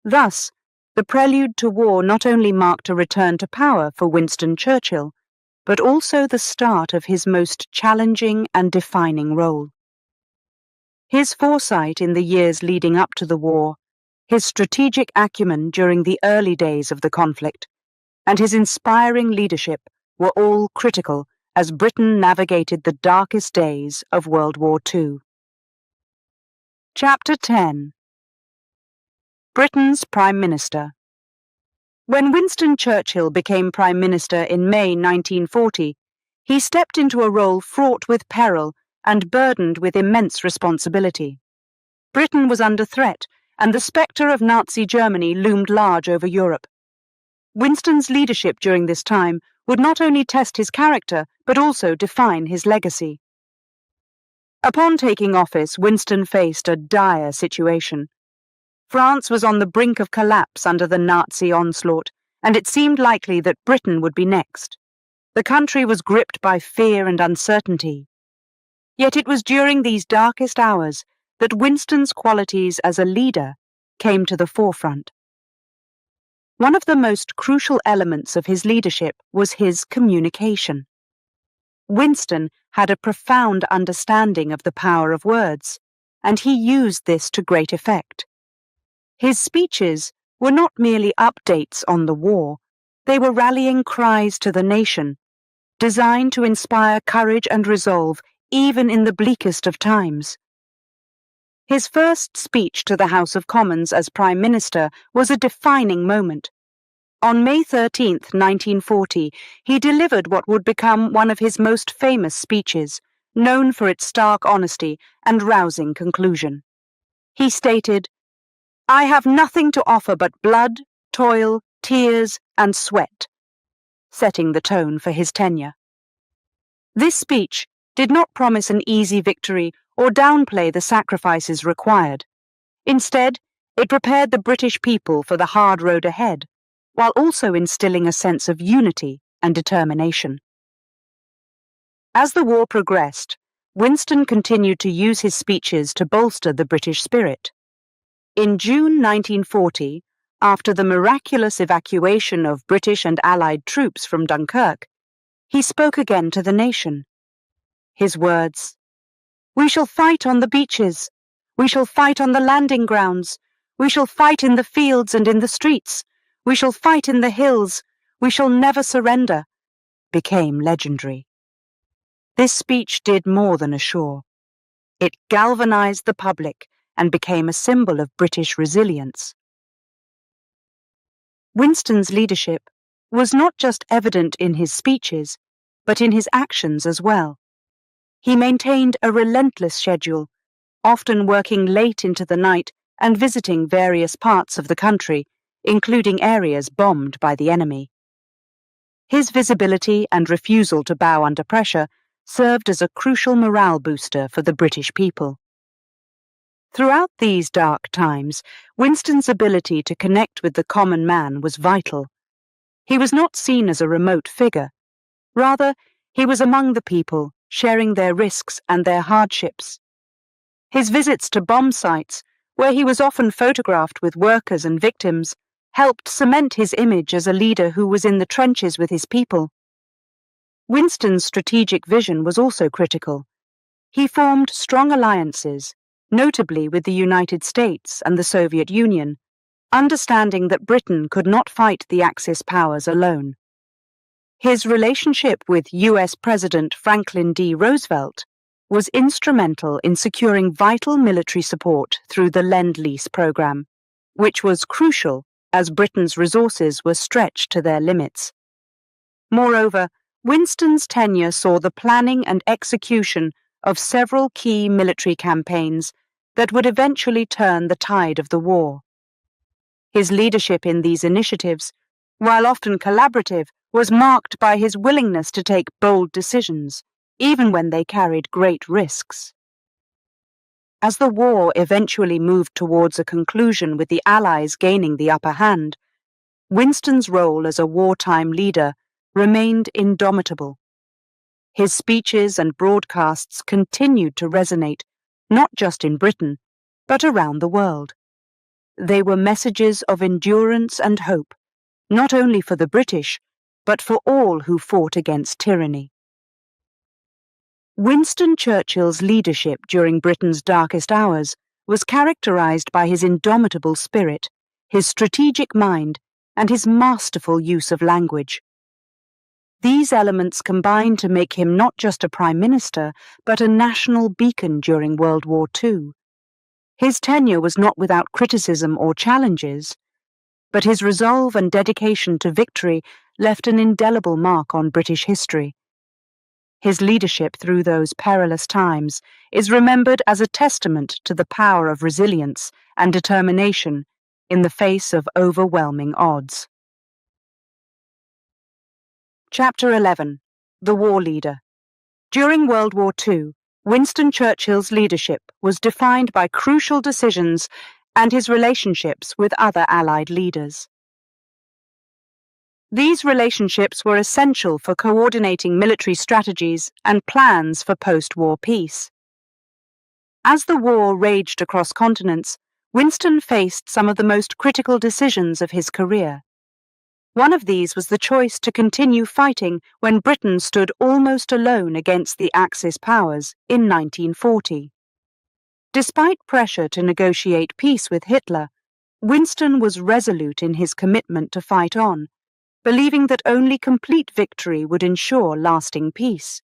[SPEAKER 1] Thus, the prelude to war not only marked a return to power for Winston Churchill, but also the start of his most challenging and defining role. His foresight in the years leading up to the war, his strategic acumen during the early days of the conflict, and his inspiring leadership were all critical as Britain navigated the darkest days of World War II. Chapter 10. Britain's Prime Minister. When Winston Churchill became Prime Minister in May 1940, he stepped into a role fraught with peril and burdened with immense responsibility. Britain was under threat, and the spectre of Nazi Germany loomed large over Europe. Winston's leadership during this time would not only test his character, but also define his legacy. Upon taking office, Winston faced a dire situation. France was on the brink of collapse under the Nazi onslaught, and it seemed likely that Britain would be next. The country was gripped by fear and uncertainty. Yet it was during these darkest hours that Winston's qualities as a leader came to the forefront. One of the most crucial elements of his leadership was his communication. Winston had a profound understanding of the power of words, and he used this to great effect. His speeches were not merely updates on the war, they were rallying cries to the nation, designed to inspire courage and resolve even in the bleakest of times. His first speech to the House of Commons as Prime Minister was a defining moment. On May 13, 1940, he delivered what would become one of his most famous speeches, known for its stark honesty and rousing conclusion. He stated, "I have nothing to offer but blood, toil, tears, and sweat," setting the tone for his tenure. This speech did not promise an easy victory or downplay the sacrifices required. Instead, it prepared the British people for the hard road ahead, while also instilling a sense of unity and determination. As the war progressed, Winston continued to use his speeches to bolster the British spirit. In June 1940, after the miraculous evacuation of British and Allied troops from Dunkirk, he spoke again to the nation. His words, "We shall fight on the beaches. We shall fight on the landing grounds. We shall fight in the fields and in the streets. We shall fight in the hills. We shall never surrender," became legendary. This speech did more than assure. It galvanized the public and became a symbol of British resilience. Winston's leadership was not just evident in his speeches, but in his actions as well. He maintained a relentless schedule, often working late into the night and visiting various parts of the country, including areas bombed by the enemy. His visibility and refusal to bow under pressure served as a crucial morale booster for the British people. Throughout these dark times, Winston's ability to connect with the common man was vital. He was not seen as a remote figure. Rather, he was among the people, sharing their risks and their hardships. His visits to bomb sites, where he was often photographed with workers and victims, helped cement his image as a leader who was in the trenches with his people. Winston's strategic vision was also critical. He formed strong alliances, notably with the United States and the Soviet Union, understanding that Britain could not fight the Axis powers alone. His relationship with US President Franklin D. Roosevelt was instrumental in securing vital military support through the Lend-Lease program, which was crucial as Britain's resources were stretched to their limits. Moreover, Winston's tenure saw the planning and execution of several key military campaigns that would eventually turn the tide of the war. His leadership in these initiatives, while often collaborative, was marked by his willingness to take bold decisions, even when they carried great risks. As the war eventually moved towards a conclusion with the Allies gaining the upper hand, Winston's role as a wartime leader remained indomitable. His speeches and broadcasts continued to resonate, not just in Britain, but around the world. They were messages of endurance and hope, not only for the British, but for all who fought against tyranny. Winston Churchill's leadership during Britain's darkest hours was characterized by his indomitable spirit, his strategic mind, and his masterful use of language. These elements combined to make him not just a prime minister, but a national beacon during World War II. His tenure was not without criticism or challenges, but his resolve and dedication to victory left an indelible mark on British history. His leadership through those perilous times is remembered as a testament to the power of resilience and determination in the face of overwhelming odds. Chapter 11. The War Leader. During World War II, Winston Churchill's leadership was defined by crucial decisions and his relationships with other Allied leaders. These relationships were essential for coordinating military strategies and plans for post-war peace. As the war raged across continents, Winston faced some of the most critical decisions of his career. One of these was the choice to continue fighting when Britain stood almost alone against the Axis powers in 1940. Despite pressure to negotiate peace with Hitler, Winston was resolute in his commitment to fight on, believing that only complete victory would ensure lasting peace.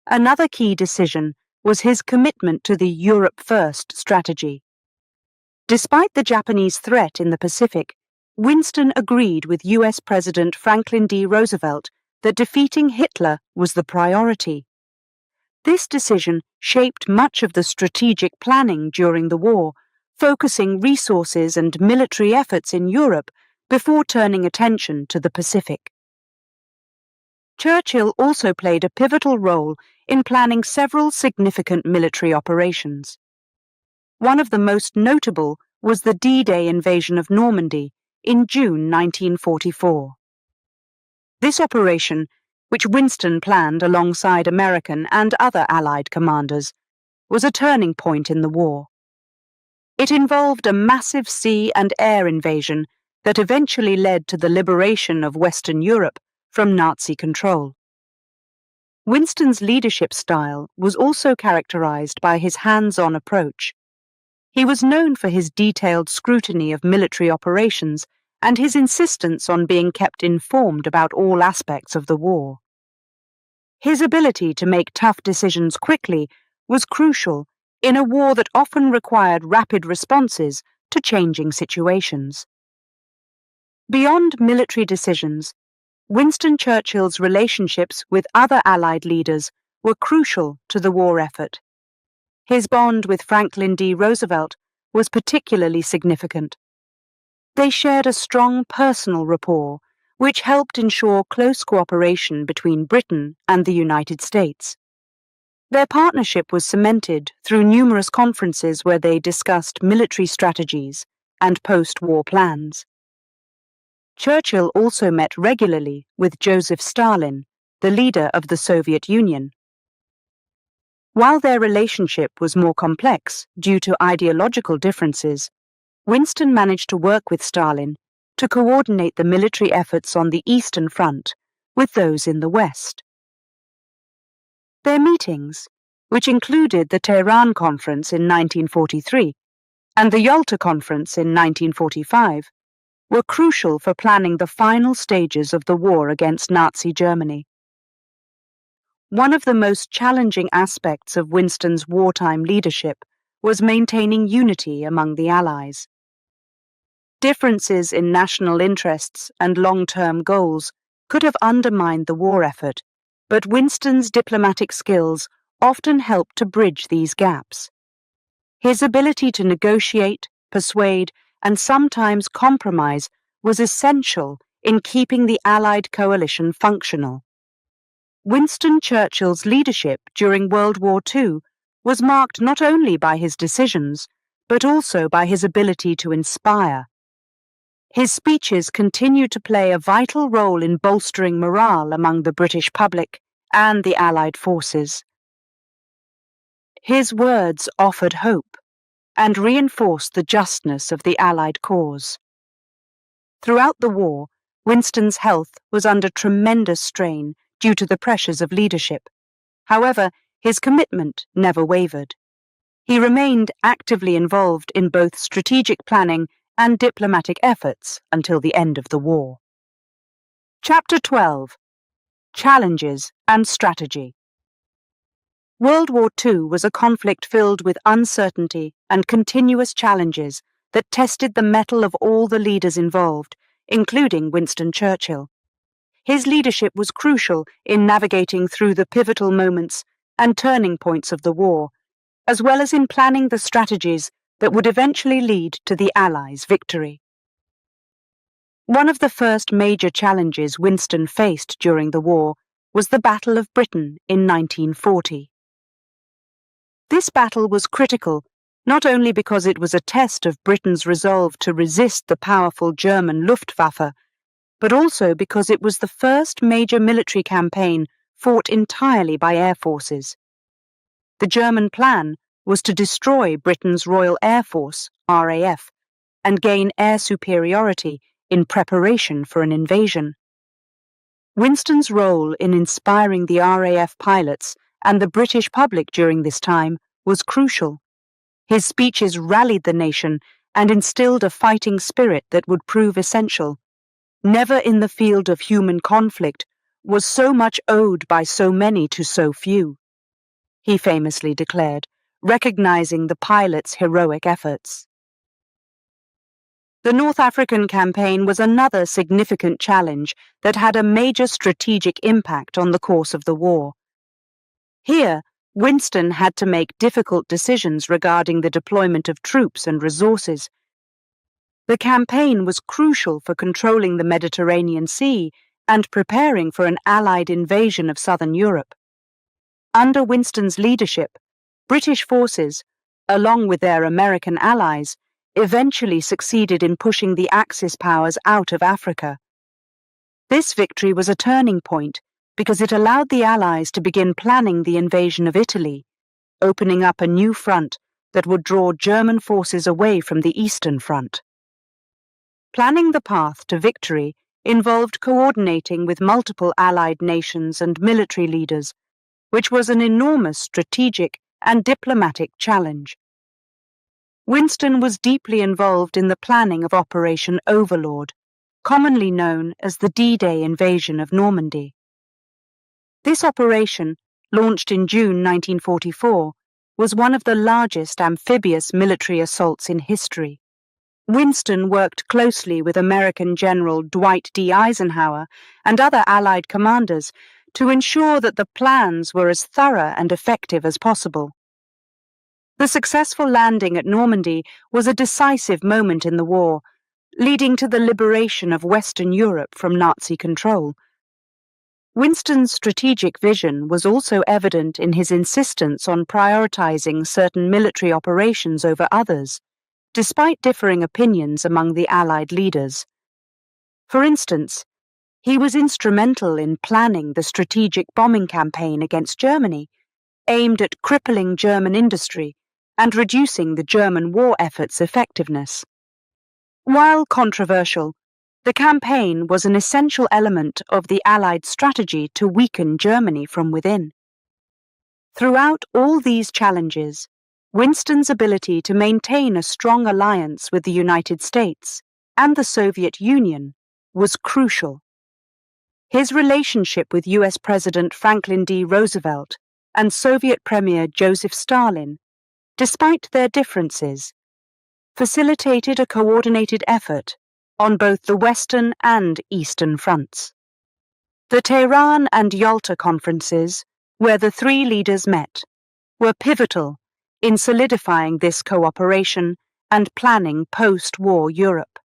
[SPEAKER 1] Another key decision was his commitment to the Europe First strategy. Despite the Japanese threat in the Pacific, Winston agreed with US President Franklin D. Roosevelt that defeating Hitler was the priority. This decision shaped much of the strategic planning during the war, focusing resources and military efforts in Europe before turning attention to the Pacific. Churchill also played a pivotal role in planning several significant military operations. One of the most notable was the D-Day invasion of Normandy in June 1944. This operation, which Winston planned alongside American and other Allied commanders, was a turning point in the war. It involved a massive sea and air invasion that eventually led to the liberation of Western Europe from Nazi control. Winston's leadership style was also characterized by his hands-on approach. He was known for his detailed scrutiny of military operations and his insistence on being kept informed about all aspects of the war. His ability to make tough decisions quickly was crucial in a war that often required rapid responses to changing situations. Beyond military decisions, Winston Churchill's relationships with other Allied leaders were crucial to the war effort. His bond with Franklin D. Roosevelt was particularly significant. They shared a strong personal rapport, which helped ensure close cooperation between Britain and the United States. Their partnership was cemented through numerous conferences where they discussed military strategies and post-war plans. Churchill also met regularly with Joseph Stalin, the leader of the Soviet Union. While their relationship was more complex due to ideological differences, Winston managed to work with Stalin to coordinate the military efforts on the Eastern Front with those in the West. Their meetings, which included the Tehran Conference in 1943 and the Yalta Conference in 1945, were crucial for planning the final stages of the war against Nazi Germany. One of the most challenging aspects of Winston's wartime leadership was maintaining unity among the Allies. Differences in national interests and long-term goals could have undermined the war effort, but Winston's diplomatic skills often helped to bridge these gaps. His ability to negotiate, persuade, and sometimes compromise was essential in keeping the Allied coalition functional. Winston Churchill's leadership during World War II was marked not only by his decisions, but also by his ability to inspire. His speeches continued to play a vital role in bolstering morale among the British public and the Allied forces. His words offered hope and reinforced the justness of the Allied cause. Throughout the war, Winston's health was under tremendous strain due to the pressures of leadership. However, his commitment never wavered. He remained actively involved in both strategic planning and diplomatic efforts until the end of the war. Chapter 12: Challenges and Strategy. World War II was a conflict filled with uncertainty and continuous challenges that tested the mettle of all the leaders involved, including Winston Churchill. His leadership was crucial in navigating through the pivotal moments and turning points of the war, as well as in planning the strategies that would eventually lead to the Allies' victory. One of the first major challenges Winston faced during the war was the Battle of Britain in 1940. This battle was critical, not only because it was a test of Britain's resolve to resist the powerful German Luftwaffe, but also because it was the first major military campaign fought entirely by air forces. The German plan was to destroy Britain's Royal Air Force, RAF, and gain air superiority in preparation for an invasion. Winston's role in inspiring the RAF pilots and the British public during this time was crucial. His speeches rallied the nation and instilled a fighting spirit that would prove essential. Never in the field of human conflict was so much owed by so many to so few, he famously declared, recognizing the pilots' heroic efforts. The North African campaign was another significant challenge that had a major strategic impact on the course of the war. Here, Winston had to make difficult decisions regarding the deployment of troops and resources. The campaign was crucial for controlling the Mediterranean Sea and preparing for an Allied invasion of southern Europe. Under Winston's leadership, British forces, along with their American allies, eventually succeeded in pushing the Axis powers out of Africa. This victory was a turning point because it allowed the Allies to begin planning the invasion of Italy, opening up a new front that would draw German forces away from the Eastern Front. Planning the path to victory involved coordinating with multiple Allied nations and military leaders, which was an enormous strategic and diplomatic challenge. Winston was deeply involved in the planning of Operation Overlord, commonly known as the D-Day invasion of Normandy. This operation, launched in June 1944, was one of the largest amphibious military assaults in history. Winston worked closely with American General Dwight D. Eisenhower and other Allied commanders to ensure that the plans were as thorough and effective as possible. The successful landing at Normandy was a decisive moment in the war, leading to the liberation of Western Europe from Nazi control. Winston's strategic vision was also evident in his insistence on prioritizing certain military operations over others, despite differing opinions among the Allied leaders. For instance, he was instrumental in planning the strategic bombing campaign against Germany, aimed at crippling German industry and reducing the German war effort's effectiveness. While controversial, the campaign was an essential element of the Allied strategy to weaken Germany from within. Throughout all these challenges, Winston's ability to maintain a strong alliance with the United States and the Soviet Union was crucial. His relationship with US President Franklin D. Roosevelt and Soviet Premier Joseph Stalin, despite their differences, facilitated a coordinated effort on both the Western and Eastern fronts. The Tehran and Yalta conferences, where the three leaders met, were pivotal in solidifying this cooperation and planning post-war Europe.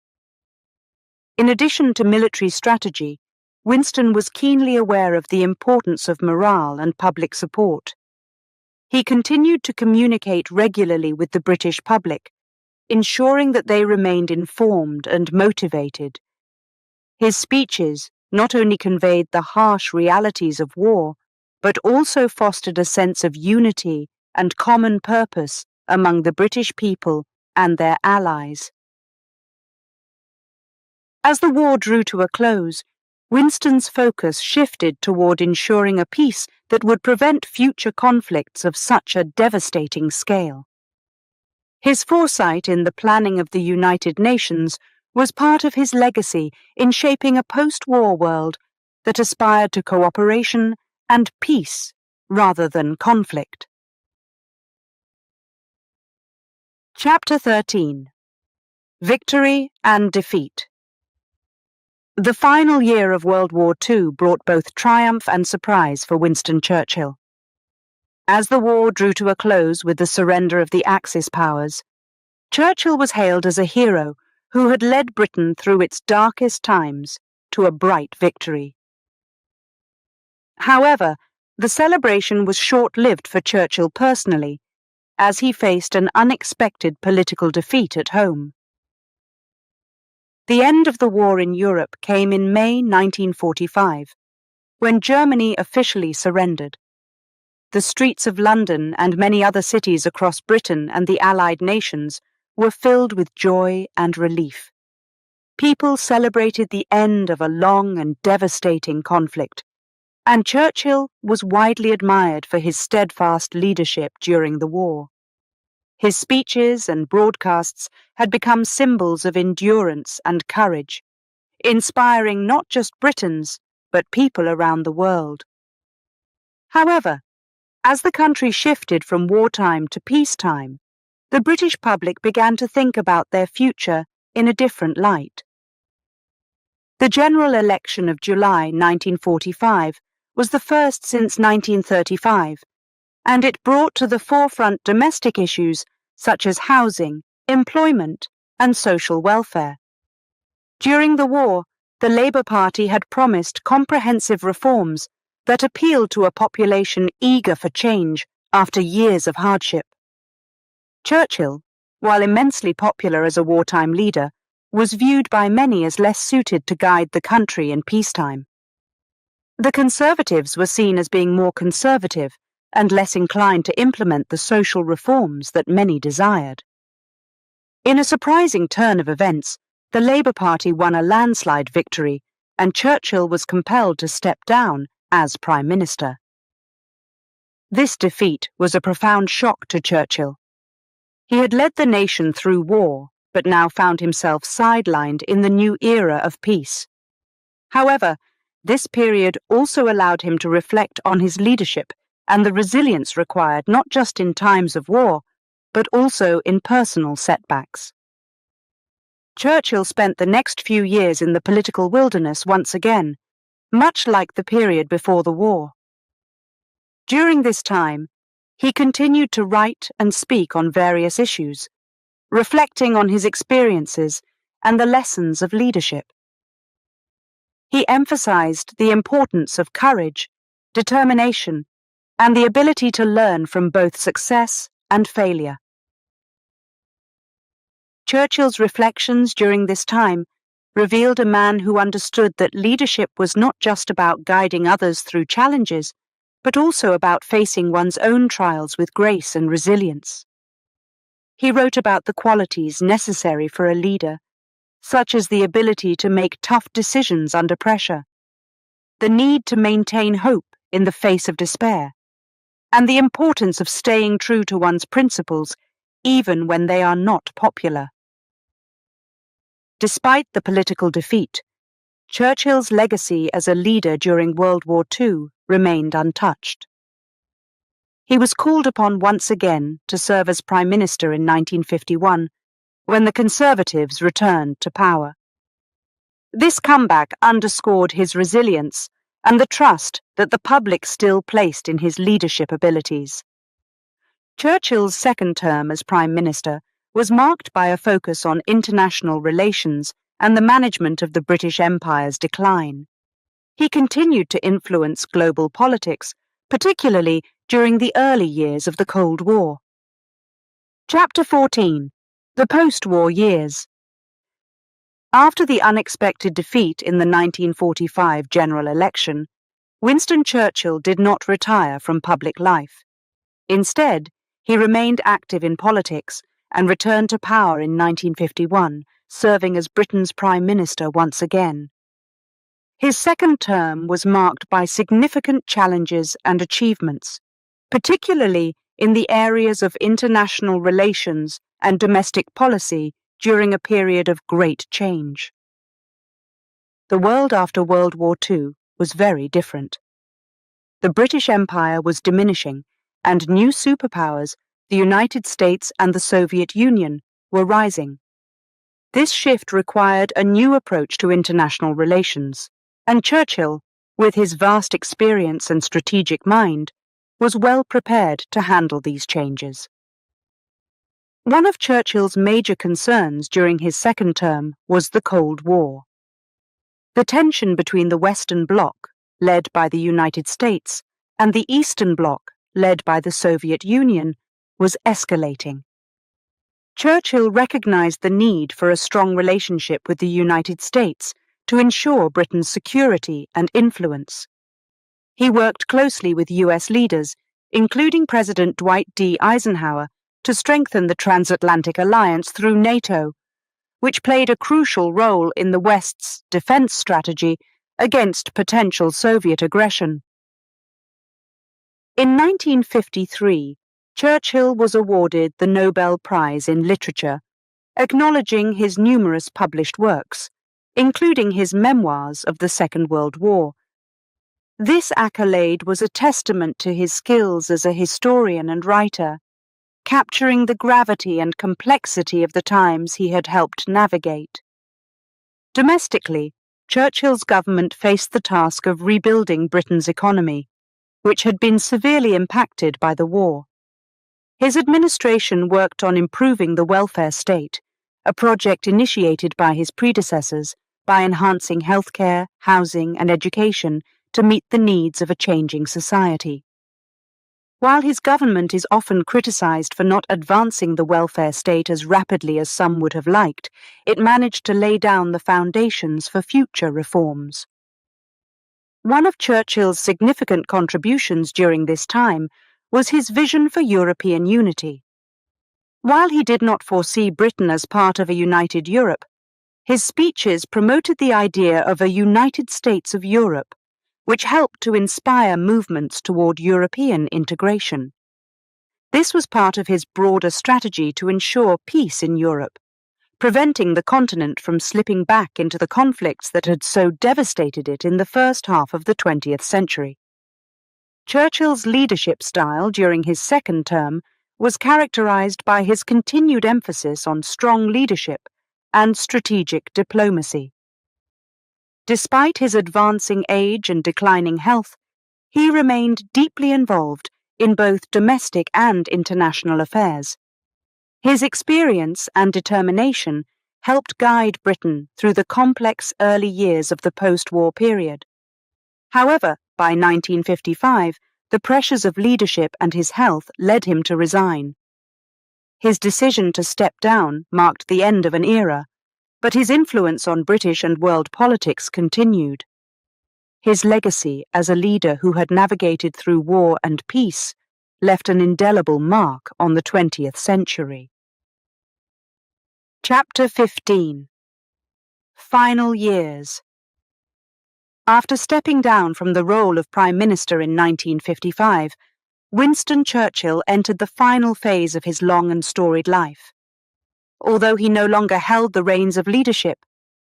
[SPEAKER 1] In addition to military strategy, Winston was keenly aware of the importance of morale and public support. He continued to communicate regularly with the British public, ensuring that they remained informed and motivated. His speeches not only conveyed the harsh realities of war, but also fostered a sense of unity and common purpose among the British people and their allies. As the war drew to a close, Winston's focus shifted toward ensuring a peace that would prevent future conflicts of such a devastating scale. His foresight in the planning of the United Nations was part of his legacy in shaping a post-war world that aspired to cooperation and peace rather than conflict. Chapter 13. Victory and Defeat. The final year of World War II brought both triumph and surprise for Winston Churchill. As the war drew to a close with the surrender of the Axis powers, Churchill was hailed as a hero who had led Britain through its darkest times to a bright victory. However, the celebration was short-lived for Churchill personally, as he faced an unexpected political defeat at home. The end of the war in Europe came in May 1945, when Germany officially surrendered. The streets of London and many other cities across Britain and the Allied nations were filled with joy and relief. People celebrated the end of a long and devastating conflict, and Churchill was widely admired for his steadfast leadership during the war. His speeches and broadcasts had become symbols of endurance and courage, inspiring not just Britons, but people around the world. However, as the country shifted from wartime to peacetime, the British public began to think about their future in a different light. The general election of July 1945 was the first since 1935, and it brought to the forefront domestic issues such as housing, employment, and social welfare. During the war, the Labour Party had promised comprehensive reforms that appealed to a population eager for change after years of hardship. Churchill, while immensely popular as a wartime leader, was viewed by many as less suited to guide the country in peacetime. The Conservatives were seen as being more conservative and less inclined to implement the social reforms that many desired. In a surprising turn of events, the Labour Party won a landslide victory, and Churchill was compelled to step down as Prime Minister. This defeat was a profound shock to Churchill. He had led the nation through war, but now found himself sidelined in the new era of peace. However, this period also allowed him to reflect on his leadership and the resilience required not just in times of war, but also in personal setbacks. Churchill spent the next few years in the political wilderness once again, much like the period before the war. During this time, he continued to write and speak on various issues, reflecting on his experiences and the lessons of leadership. He emphasized the importance of courage, determination, and the ability to learn from both success and failure. Churchill's reflections during this time revealed a man who understood that leadership was not just about guiding others through challenges, but also about facing one's own trials with grace and resilience. He wrote about the qualities necessary for a leader, such as the ability to make tough decisions under pressure, the need to maintain hope in the face of despair, and the importance of staying true to one's principles even when they are not popular. Despite the political defeat, Churchill's legacy as a leader during World War II remained untouched. He was called upon once again to serve as Prime Minister in 1951, when the Conservatives returned to power. This comeback underscored his resilience and the trust that the public still placed in his leadership abilities. Churchill's second term as Prime Minister was marked by a focus on international relations and the management of the British Empire's decline. He continued to influence global politics, particularly during the early years of the Cold War. Chapter 14. The Post-War Years. After the unexpected defeat in the 1945 general election, Winston Churchill did not retire from public life. Instead, he remained active in politics and returned to power in 1951, serving as Britain's Prime Minister once again. His second term was marked by significant challenges and achievements, particularly in the areas of international relations and domestic policy during a period of great change. The world after World War II was very different. The British Empire was diminishing, and new superpowers, the United States and the Soviet Union, were rising. This shift required a new approach to international relations, and Churchill, with his vast experience and strategic mind, was well prepared to handle these changes. One of Churchill's major concerns during his second term was the Cold War. The tension between the Western Bloc, led by the United States, and the Eastern Bloc, led by the Soviet Union, was escalating. Churchill recognized the need for a strong relationship with the United States to ensure Britain's security and influence. He worked closely with US leaders, including President Dwight D. Eisenhower, to strengthen the transatlantic alliance through NATO, which played a crucial role in the West's defense strategy against potential Soviet aggression. In 1953, Churchill was awarded the Nobel Prize in Literature, acknowledging his numerous published works, including his memoirs of the Second World War. This accolade was a testament to his skills as a historian and writer, capturing the gravity and complexity of the times he had helped navigate. Domestically, Churchill's government faced the task of rebuilding Britain's economy, which had been severely impacted by the war. His administration worked on improving the welfare state, a project initiated by his predecessors, by enhancing healthcare, housing, and education to meet the needs of a changing society. While his government is often criticized for not advancing the welfare state as rapidly as some would have liked, it managed to lay down the foundations for future reforms. One of Churchill's significant contributions during this time was his vision for European unity. While he did not foresee Britain as part of a united Europe, his speeches promoted the idea of a United States of Europe, which helped to inspire movements toward European integration. This was part of his broader strategy to ensure peace in Europe, preventing the continent from slipping back into the conflicts that had so devastated it in the first half of the 20th century. Churchill's leadership style during his second term was characterized by his continued emphasis on strong leadership and strategic diplomacy. Despite his advancing age and declining health, he remained deeply involved in both domestic and international affairs. His experience and determination helped guide Britain through the complex early years of the post-war period. However, by 1955, the pressures of leadership and his health led him to resign. His decision to step down marked the end of an era, but his influence on British and world politics continued. His legacy as a leader who had navigated through war and peace left an indelible mark on the 20th century. Chapter 15. Final Years. After stepping down from the role of Prime Minister in 1955, Winston Churchill entered the final phase of his long and storied life. Although he no longer held the reins of leadership,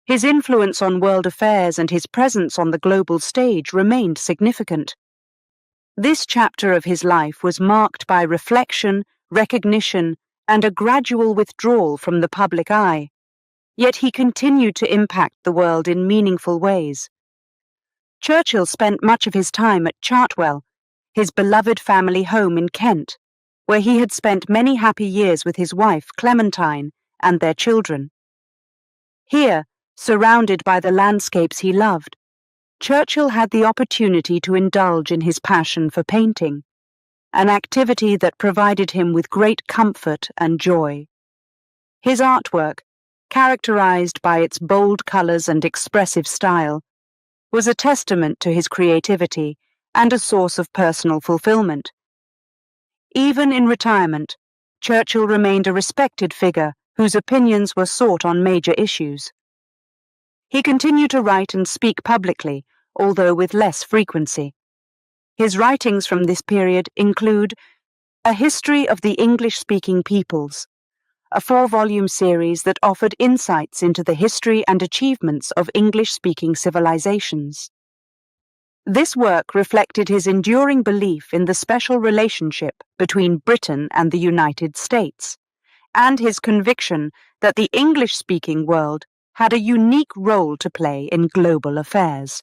[SPEAKER 1] his influence on world affairs and his presence on the global stage remained significant. This chapter of his life was marked by reflection, recognition, and a gradual withdrawal from the public eye, yet he continued to impact the world in meaningful ways. Churchill spent much of his time at Chartwell, his beloved family home in Kent, where he had spent many happy years with his wife, Clementine, and their children. Here, surrounded by the landscapes he loved, Churchill had the opportunity to indulge in his passion for painting, an activity that provided him with great comfort and joy. His artwork, characterized by its bold colors and expressive style, was a testament to his creativity and a source of personal fulfillment. Even in retirement, Churchill remained a respected figure whose opinions were sought on major issues. He continued to write and speak publicly, although with less frequency. His writings from this period include A History of the English-Speaking Peoples, a 4-volume series that offered insights into the history and achievements of English-speaking civilizations. This work reflected his enduring belief in the special relationship between Britain and the United States, and his conviction that the English-speaking world had a unique role to play in global affairs.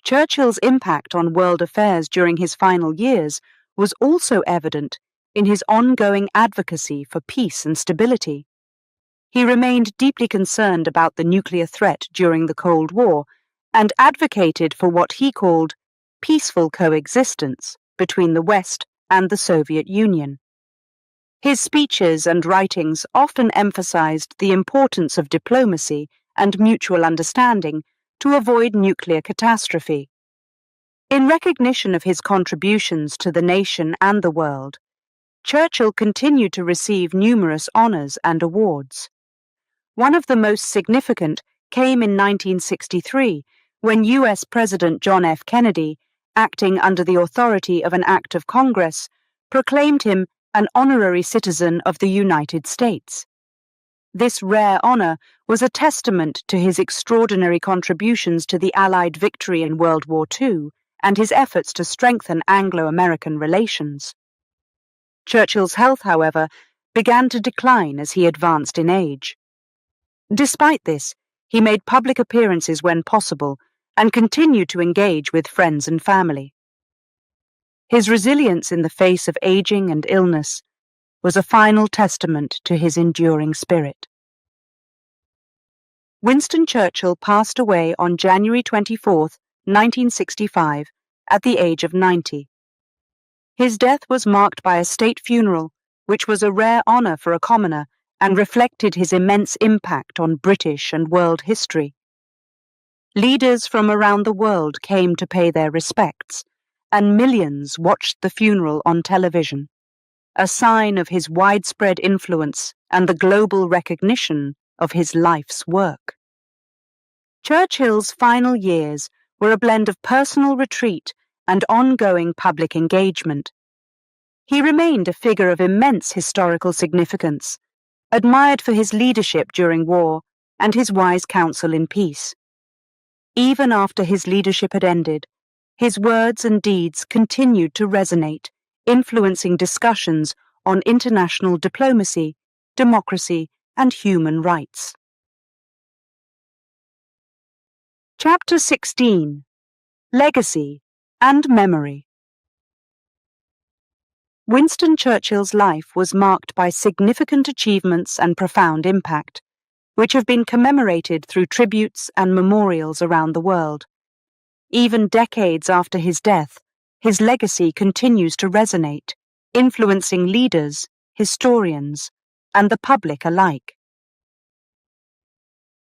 [SPEAKER 1] Churchill's impact on world affairs during his final years was also evident in his ongoing advocacy for peace and stability. He remained deeply concerned about the nuclear threat during the Cold War and advocated for what he called peaceful coexistence between the West and the Soviet Union. His speeches and writings often emphasized the importance of diplomacy and mutual understanding to avoid nuclear catastrophe. In recognition of his contributions to the nation and the world, Churchill continued to receive numerous honors and awards. One of the most significant came in 1963, when U.S. President John F. Kennedy, acting under the authority of an act of Congress, proclaimed him an honorary citizen of the United States. This rare honor was a testament to his extraordinary contributions to the Allied victory in World War II and his efforts to strengthen Anglo-American relations. Churchill's health, however, began to decline as he advanced in age. Despite this, he made public appearances when possible and continued to engage with friends and family. His resilience in the face of aging and illness was a final testament to his enduring spirit. Winston Churchill passed away on January 24, 1965, at the age of 90. His death was marked by a state funeral, which was a rare honor for a commoner and reflected his immense impact on British and world history. Leaders from around the world came to pay their respects, and millions watched the funeral on television, a sign of his widespread influence and the global recognition of his life's work. Churchill's final years were a blend of personal retreat and ongoing public engagement. He remained a figure of immense historical significance, admired for his leadership during war and his wise counsel in peace. Even after his leadership had ended, his words and deeds continued to resonate, influencing discussions on international diplomacy, democracy, and human rights. Chapter 16: Legacy and Memory. Winston Churchill's life was marked by significant achievements and profound impact, which have been commemorated through tributes and memorials around the world. Even decades after his death, his legacy continues to resonate, influencing leaders, historians, and the public alike.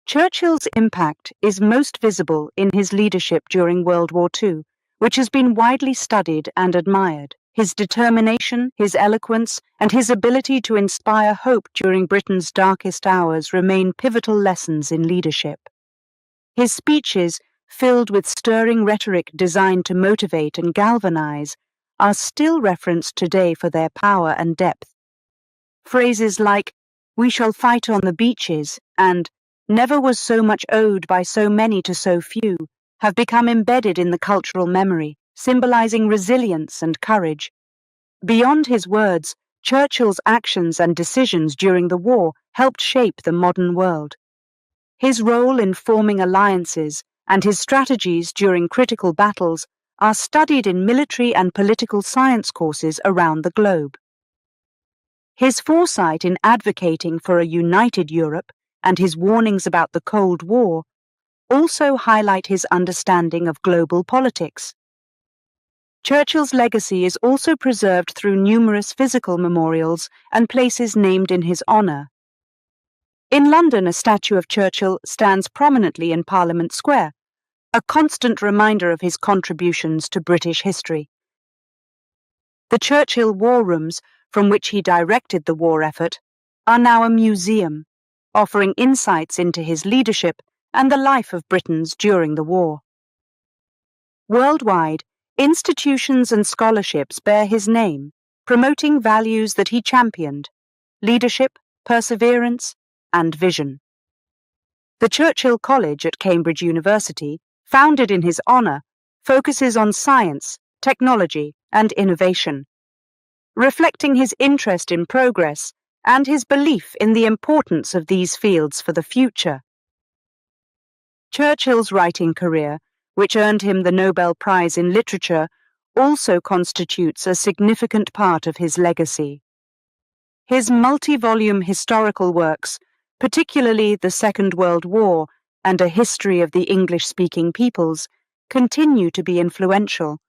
[SPEAKER 1] Churchill's impact is most visible in his leadership during World War II, which has been widely studied and admired. His determination, his eloquence, and his ability to inspire hope during Britain's darkest hours remain pivotal lessons in leadership. His speeches, filled with stirring rhetoric designed to motivate and galvanize, are still referenced today for their power and depth. Phrases like, "We shall fight on the beaches," and "Never was so much owed by so many to so few," have become embedded in the cultural memory, symbolizing resilience and courage. Beyond his words, Churchill's actions and decisions during the war helped shape the modern world. His role in forming alliances and his strategies during critical battles are studied in military and political science courses around the globe. His foresight in advocating for a united Europe and his warnings about the Cold War also highlight his understanding of global politics. Churchill's legacy is also preserved through numerous physical memorials and places named in his honour. In London, a statue of Churchill stands prominently in Parliament Square, a constant reminder of his contributions to British history. The Churchill War Rooms, from which he directed the war effort, are now a museum, offering insights into his leadership and the life of Britons during the war. Worldwide, institutions and scholarships bear his name, promoting values that he championed: leadership, perseverance, and vision. The Churchill College at Cambridge University, founded in his honour, focuses on science, technology, and innovation, reflecting his interest in progress and his belief in the importance of these fields for the future. Churchill's writing career, which earned him the Nobel Prize in Literature, also constitutes a significant part of his legacy. His multi-volume historical works, particularly The Second World War and A History of the English-Speaking Peoples, continue to be influential,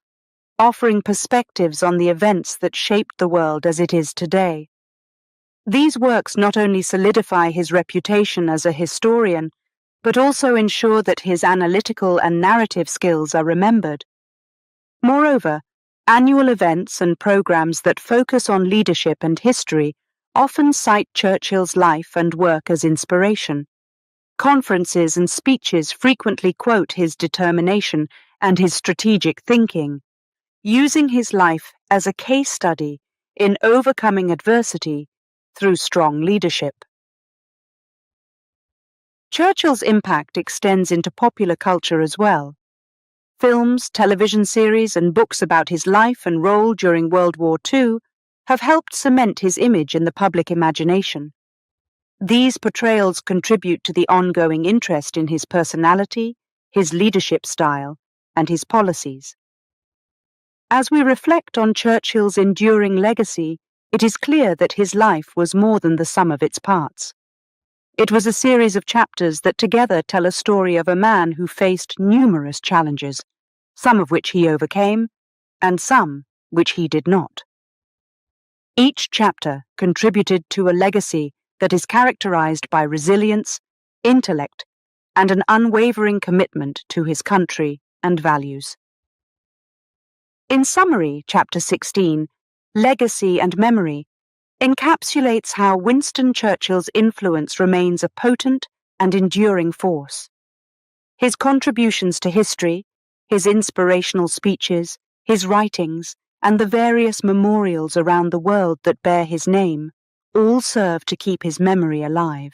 [SPEAKER 1] offering perspectives on the events that shaped the world as it is today. These works not only solidify his reputation as a historian, but also ensure that his analytical and narrative skills are remembered. Moreover, annual events and programs that focus on leadership and history often cite Churchill's life and work as inspiration. Conferences and speeches frequently quote his determination and his strategic thinking, using his life as a case study in overcoming adversity through strong leadership. Churchill's impact extends into popular culture as well. Films, television series, and books about his life and role during World War II have helped cement his image in the public imagination. These portrayals contribute to the ongoing interest in his personality, his leadership style, and his policies. As we reflect on Churchill's enduring legacy, it is clear that his life was more than the sum of its parts. It was a series of chapters that together tell a story of a man who faced numerous challenges, some of which he overcame, and some which he did not. Each chapter contributed to a legacy that is characterized by resilience, intellect, and an unwavering commitment to his country and values. In summary, Chapter 16, Legacy and Memory, encapsulates how Winston Churchill's influence remains a potent and enduring force. His contributions to history, his inspirational speeches, his writings, and the various memorials around the world that bear his name all serve to keep his memory alive.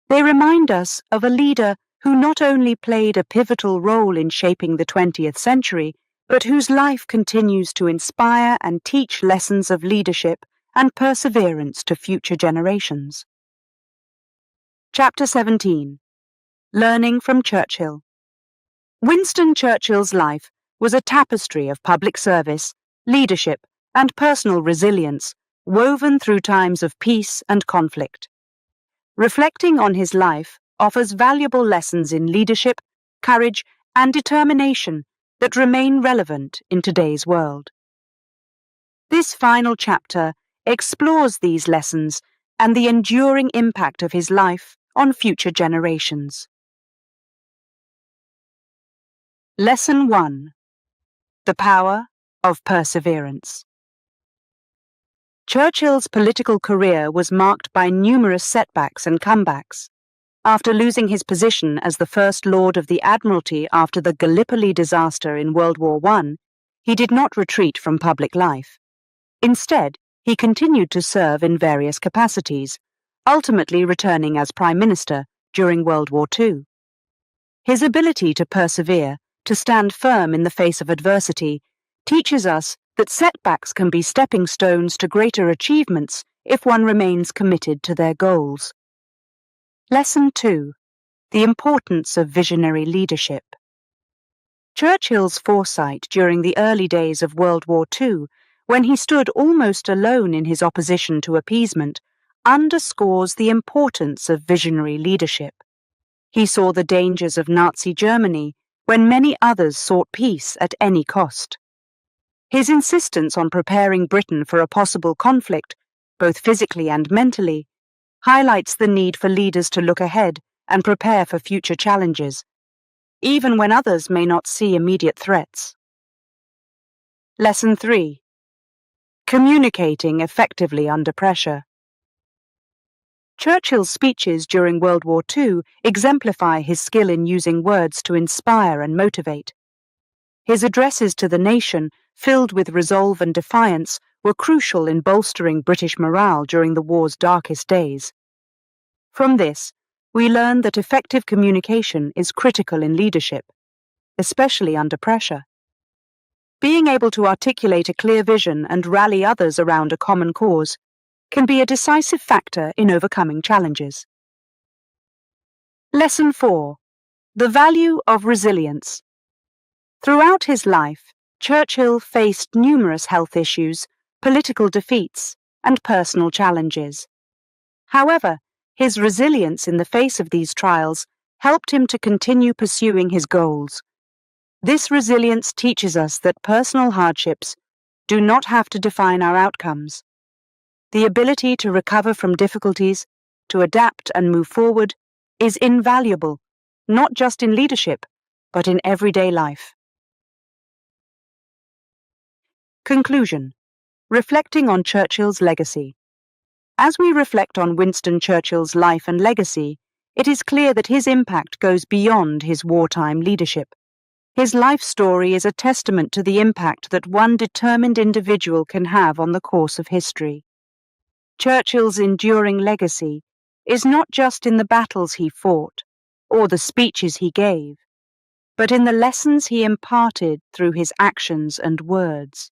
[SPEAKER 1] They remind us of a leader who not only played a pivotal role in shaping the 20th century, but whose life continues to inspire and teach lessons of leadership and perseverance to future generations. Chapter 17. Learning from Churchill. Winston Churchill's life was a tapestry of public service, leadership, and personal resilience, woven through times of peace and conflict. Reflecting on his life offers valuable lessons in leadership, courage, and determination that remain relevant in today's world. This final chapter explores these lessons and the enduring impact of his life on future generations. Lesson 1. The Power of Perseverance. Churchill's political career was marked by numerous setbacks and comebacks. After losing his position as the First Lord of the Admiralty after the Gallipoli disaster in World War I, he did not retreat from public life. Instead, he continued to serve in various capacities, ultimately returning as Prime Minister during World War II. His ability to persevere, to stand firm in the face of adversity, teaches us that setbacks can be stepping stones to greater achievements if one remains committed to their goals. Lesson 2. The Importance of Visionary Leadership. Churchill's foresight during the early days of World War II, when he stood almost alone in his opposition to appeasement, underscores the importance of visionary leadership. He saw the dangers of Nazi Germany when many others sought peace at any cost. His insistence on preparing Britain for a possible conflict, both physically and mentally, highlights the need for leaders to look ahead and prepare for future challenges, even when others may not see immediate threats. Lesson 3. Communicating effectively under pressure. Churchill's speeches during World War II exemplify his skill in using words to inspire and motivate. His addresses to the nation, filled with resolve and defiance, were crucial in bolstering British morale during the war's darkest days. From this, we learn that effective communication is critical in leadership, especially under pressure. Being able to articulate a clear vision and rally others around a common cause can be a decisive factor in overcoming challenges. Lesson 4. The value of resilience. Throughout his life, Churchill faced numerous health issues, political defeats, and personal challenges. However, his resilience in the face of these trials helped him to continue pursuing his goals. This resilience teaches us that personal hardships do not have to define our outcomes. The ability to recover from difficulties, to adapt and move forward, is invaluable, not just in leadership, but in everyday life. Conclusion. Reflecting on Churchill's legacy. As we reflect on Winston Churchill's life and legacy, it is clear that his impact goes beyond his wartime leadership. His life story is a testament to the impact that one determined individual can have on the course of history. Churchill's enduring legacy is not just in the battles he fought or the speeches he gave, but in the lessons he imparted through his actions and words.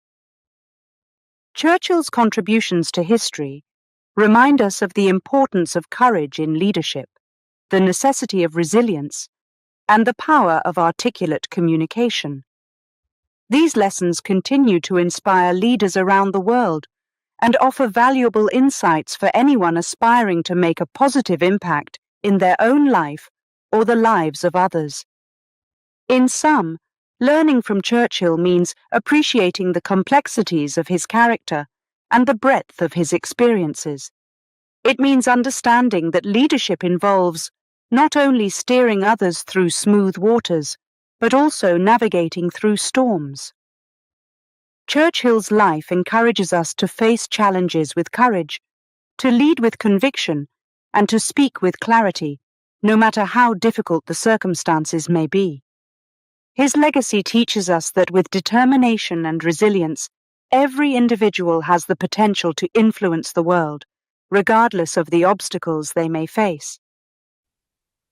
[SPEAKER 1] Churchill's contributions to history remind us of the importance of courage in leadership, the necessity of resilience, and the power of articulate communication. These lessons continue to inspire leaders around the world and offer valuable insights for anyone aspiring to make a positive impact in their own life or the lives of others. In sum, learning from Churchill means appreciating the complexities of his character and the breadth of his experiences. It means understanding that leadership involves not only steering others through smooth waters, but also navigating through storms. Churchill's life encourages us to face challenges with courage, to lead with conviction, and to speak with clarity, no matter how difficult the circumstances may be. His legacy teaches us that with determination and resilience, every individual has the potential to influence the world, regardless of the obstacles they may face.